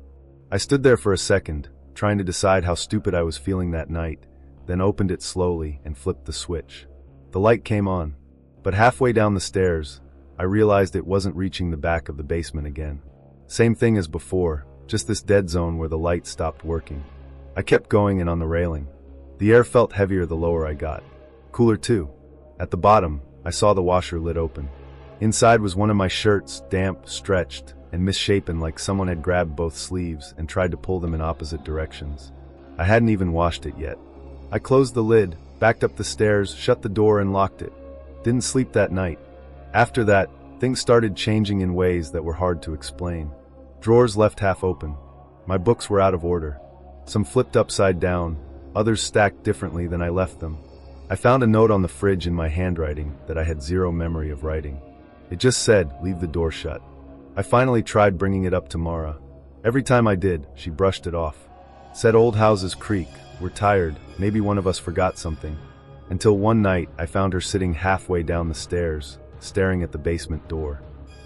I stood there for a second, trying to decide how stupid I was feeling that night, then opened it slowly and flipped the switch. The light came on, but halfway down the stairs, I realized it wasn't reaching the back of the basement again. Same thing as before, just this dead zone where the light stopped working. I kept going and on the railing. The air felt heavier the lower I got. Cooler too. At the bottom, I saw the washer lid open. Inside was one of my shirts, damp, stretched, and misshapen like someone had grabbed both sleeves and tried to pull them in opposite directions. I hadn't even washed it yet. I closed the lid, backed up the stairs, shut the door and locked it. Didn't sleep that night. After that, things started changing in ways that were hard to explain. Drawers left half open. My books were out of order. Some flipped upside down, others stacked differently than I left them. I found a note on the fridge in my handwriting that I had zero memory of writing. It just said, "Leave the door shut." I finally tried bringing it up to Mara. Every time I did, she brushed it off. Said old houses creak, we're tired, maybe one of us forgot something. Until one night, I found her sitting halfway down the stairs, staring at the basement door.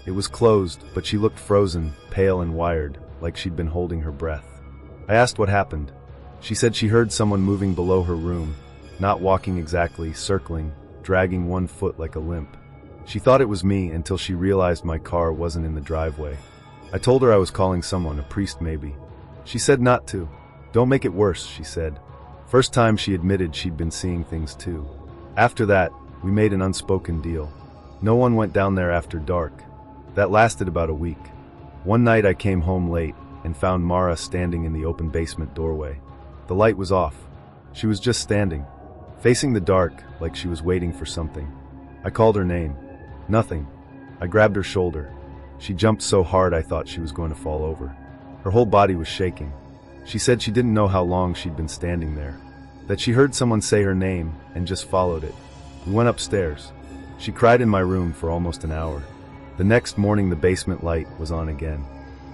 It was closed, but she looked frozen, pale and wired, like she'd been holding her breath. I asked what happened. She said she heard someone moving below her room, not walking exactly, circling, dragging one foot like a limp. She thought it was me until she realized my car wasn't in the driveway. I told her I was calling someone, a priest maybe. She said not to. "Don't make it worse," she said. First time she admitted she'd been seeing things too. After that, we made an unspoken deal. No one went down there after dark. That lasted about a week. One night I came home late and found Mara standing in the open basement doorway. The light was off. She was just standing, facing the dark like she was waiting for something. I called her name. Nothing. I grabbed her shoulder. She jumped so hard I thought she was going to fall over. Her whole body was shaking. She said she didn't know how long she'd been standing there, that she heard someone say her name and just followed it. We went upstairs. She cried in my room for almost an hour. The next morning the basement light was on again.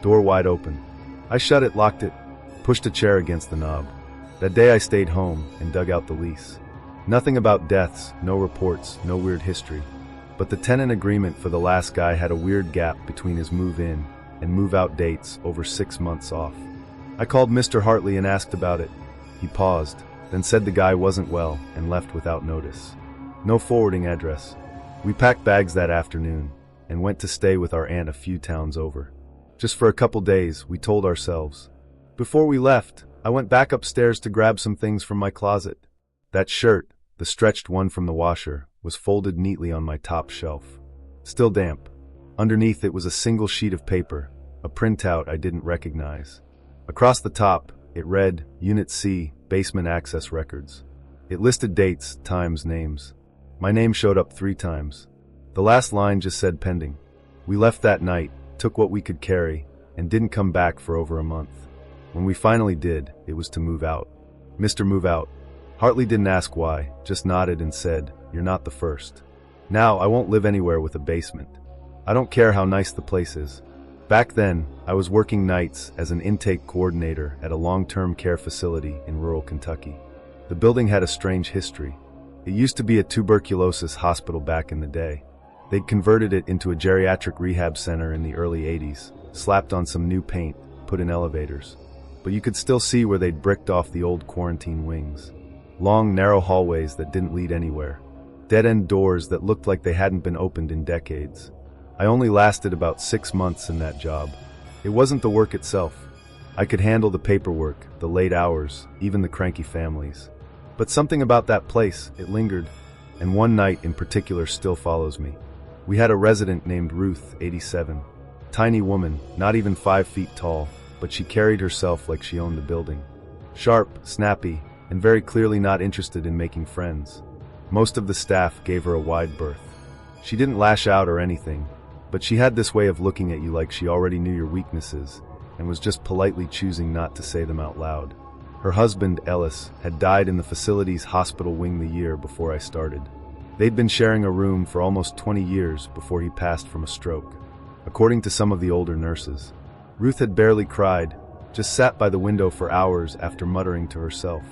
Door wide open. I shut it, locked it, pushed a chair against the knob. That day I stayed home and dug out the lease. Nothing about deaths, no reports, no weird history. But the tenant agreement for the last guy had a weird gap between his move-in and move-out dates, over 6 months off. I called Mr. Hartley and asked about it. He paused, then said the guy wasn't well and left without notice. No forwarding address. We packed bags that afternoon and went to stay with our aunt a few towns over. Just for a couple days, we told ourselves. Before we left, I went back upstairs to grab some things from my closet. That shirt, the stretched one from the washer, was folded neatly on my top shelf. Still damp. Underneath it was a single sheet of paper, a printout I didn't recognize. Across the top, it read, Unit C, Basement Access Records. It listed dates, times, names. My name showed up 3 times. The last line just said pending. We left that night, took what we could carry, and didn't come back for over a month. When we finally did, it was to move out. Mr. Move Out. Hartley didn't ask why, just nodded and said, "You're not the first." Now, I won't live anywhere with a basement. I don't care how nice the place is. Back then, I was working nights as an intake coordinator at a long-term care facility in rural Kentucky. The building had a strange history. It used to be a tuberculosis hospital back in the day. They'd converted it into a geriatric rehab center in the early 80s, slapped on some new paint, put in elevators. But you could still see where they'd bricked off the old quarantine wings. Long, narrow hallways that didn't lead anywhere. Dead-end doors that looked like they hadn't been opened in decades. I only lasted about 6 months in that job. It wasn't the work itself. I could handle the paperwork, the late hours, even the cranky families. But something about that place, it lingered, and one night in particular still follows me. We had a resident named Ruth, 87. Tiny woman, not even 5 feet tall, but she carried herself like she owned the building. Sharp, snappy, and very clearly not interested in making friends. Most of the staff gave her a wide berth. She didn't lash out or anything, but she had this way of looking at you like she already knew your weaknesses and was just politely choosing not to say them out loud. Her husband, Ellis, had died in the facility's hospital wing the year before I started. They'd been sharing a room for almost 20 years before he passed from a stroke. According to some of the older nurses, Ruth had barely cried, just sat by the window for hours after muttering to herself.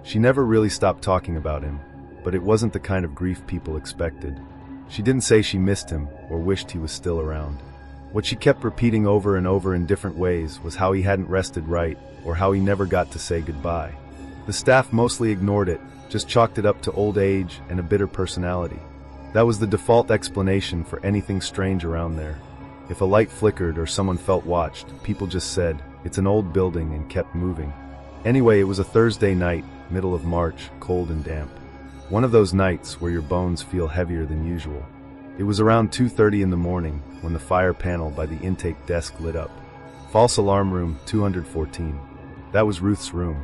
She never really stopped talking about him, but it wasn't the kind of grief people expected. She didn't say she missed him or wished he was still around. What she kept repeating over and over in different ways was how he hadn't rested right, or how he never got to say goodbye. The staff mostly ignored it, just chalked it up to old age and a bitter personality. That was the default explanation for anything strange around there. If a light flickered or someone felt watched, people just said, "It's an old building," and kept moving. Anyway, it was a Thursday night, middle of March, cold and damp. One of those nights where your bones feel heavier than usual. It was around 2:30 in the morning when the fire panel by the intake desk lit up. False alarm room 214. That was Ruth's room.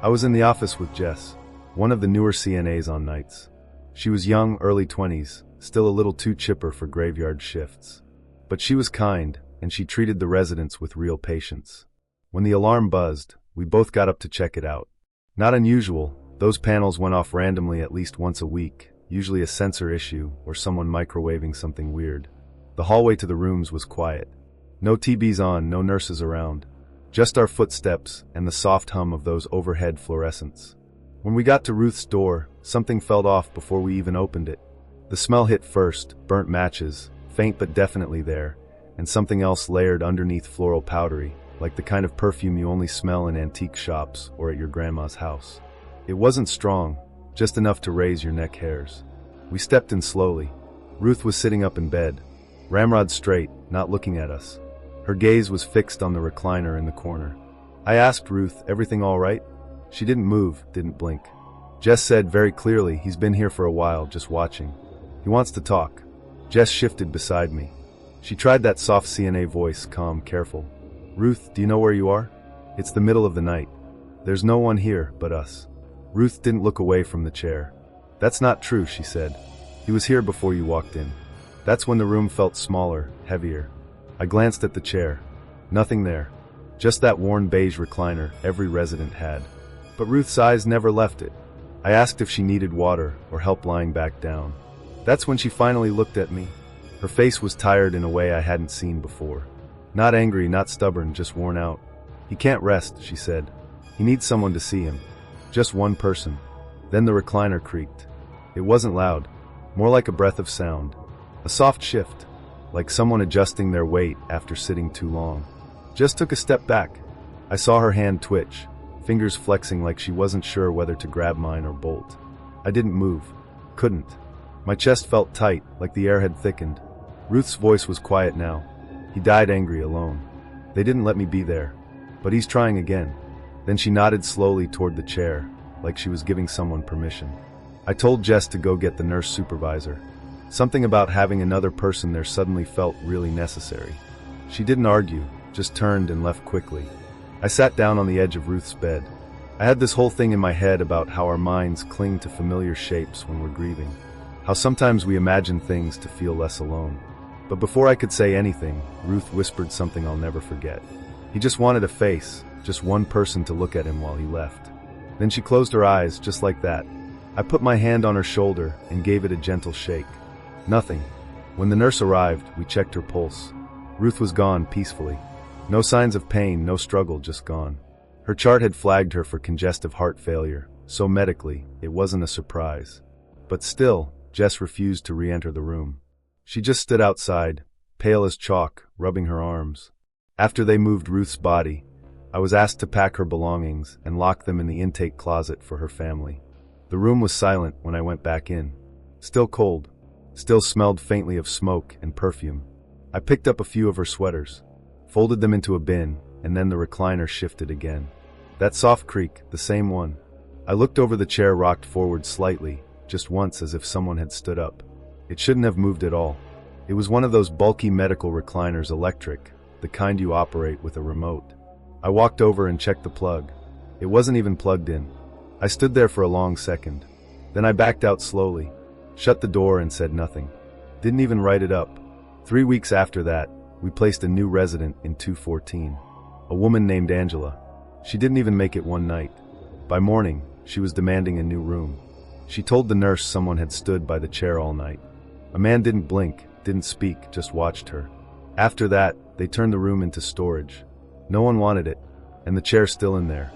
I was in the office with Jess, one of the newer CNAs on nights. She was young, early 20s, still a little too chipper for graveyard shifts. But she was kind, and she treated the residents with real patience. When the alarm buzzed, we both got up to check it out. Not unusual, those panels went off randomly at least once a week, usually a sensor issue or someone microwaving something weird. The hallway to the rooms was quiet. No TVs on, no nurses around. Just our footsteps and the soft hum of those overhead fluorescents. When we got to Ruth's door, something felt off before we even opened it. The smell hit first, burnt matches, faint but definitely there, and something else layered underneath, floral powdery, like the kind of perfume you only smell in antique shops or at your grandma's house. It wasn't strong, just enough to raise your neck hairs. We stepped in slowly. Ruth was sitting up in bed, ramrod straight, not looking at us. Her gaze was fixed on the recliner in the corner. I asked Ruth, "Everything all right?" She didn't move, didn't blink. Jess said very clearly, "He's been here for a while, just watching. He wants to talk." Jess shifted beside me. She tried that soft CNA voice, calm, careful. "Ruth, do you know where you are? It's the middle of the night. There's no one here but us." Ruth didn't look away from the chair. "That's not true," she said. "He was here before you walked in." That's when the room felt smaller, heavier. I glanced at the chair. Nothing there. Just that worn beige recliner every resident had. But Ruth's eyes never left it. I asked if she needed water or help lying back down. That's when she finally looked at me. Her face was tired in a way I hadn't seen before. Not angry, not stubborn, just worn out. "He can't rest," she said. "He needs someone to see him. Just one person." Then the recliner creaked. It wasn't loud, more like a breath of sound. A soft shift, like someone adjusting their weight after sitting too long. Just took a step back. I saw her hand twitch, fingers flexing like she wasn't sure whether to grab mine or bolt. I didn't move. Couldn't. My chest felt tight, like the air had thickened. Ruth's voice was quiet now. "He died angry, alone. They didn't let me be there. But he's trying again." Then she nodded slowly toward the chair, like she was giving someone permission. I told Jess to go get the nurse supervisor. Something about having another person there suddenly felt really necessary. She didn't argue, just turned and left quickly. I sat down on the edge of Ruth's bed. I had this whole thing in my head about how our minds cling to familiar shapes when we're grieving. How sometimes we imagine things to feel less alone. But before I could say anything, Ruth whispered something I'll never forget. He just wanted a face, just one person to look at him while he left. Then she closed her eyes, just like that. I put my hand on her shoulder and gave it a gentle shake. Nothing. When the nurse arrived, we checked her pulse. Ruth was gone peacefully. No signs of pain, no struggle, just gone. Her chart had flagged her for congestive heart failure, so medically, it wasn't a surprise. But still, Jess refused to re-enter the room. She just stood outside, pale as chalk, rubbing her arms. After they moved Ruth's body, I was asked to pack her belongings and lock them in the intake closet for her family. The room was silent when I went back in. Still cold. Still smelled faintly of smoke and perfume. I picked up a few of her sweaters, folded them into a bin, and then the recliner shifted again. That soft creak, the same one. I looked over, the chair rocked forward slightly, just once, as if someone had stood up. It shouldn't have moved at all. It was one of those bulky medical recliners, electric, the kind you operate with a remote. I walked over and checked the plug. It wasn't even plugged in. I stood there for a long second. Then I backed out slowly, shut the door and said nothing. Didn't even write it up. 3 weeks after that, we placed a new resident in 214. a woman named Angela. She didn't even make it one night. By morning, she was demanding a new room. She told the nurse someone had stood by the chair all night. A man didn't blink, didn't speak, just watched her. After that, they turned the room into storage. No one wanted it, and the chair's still in there.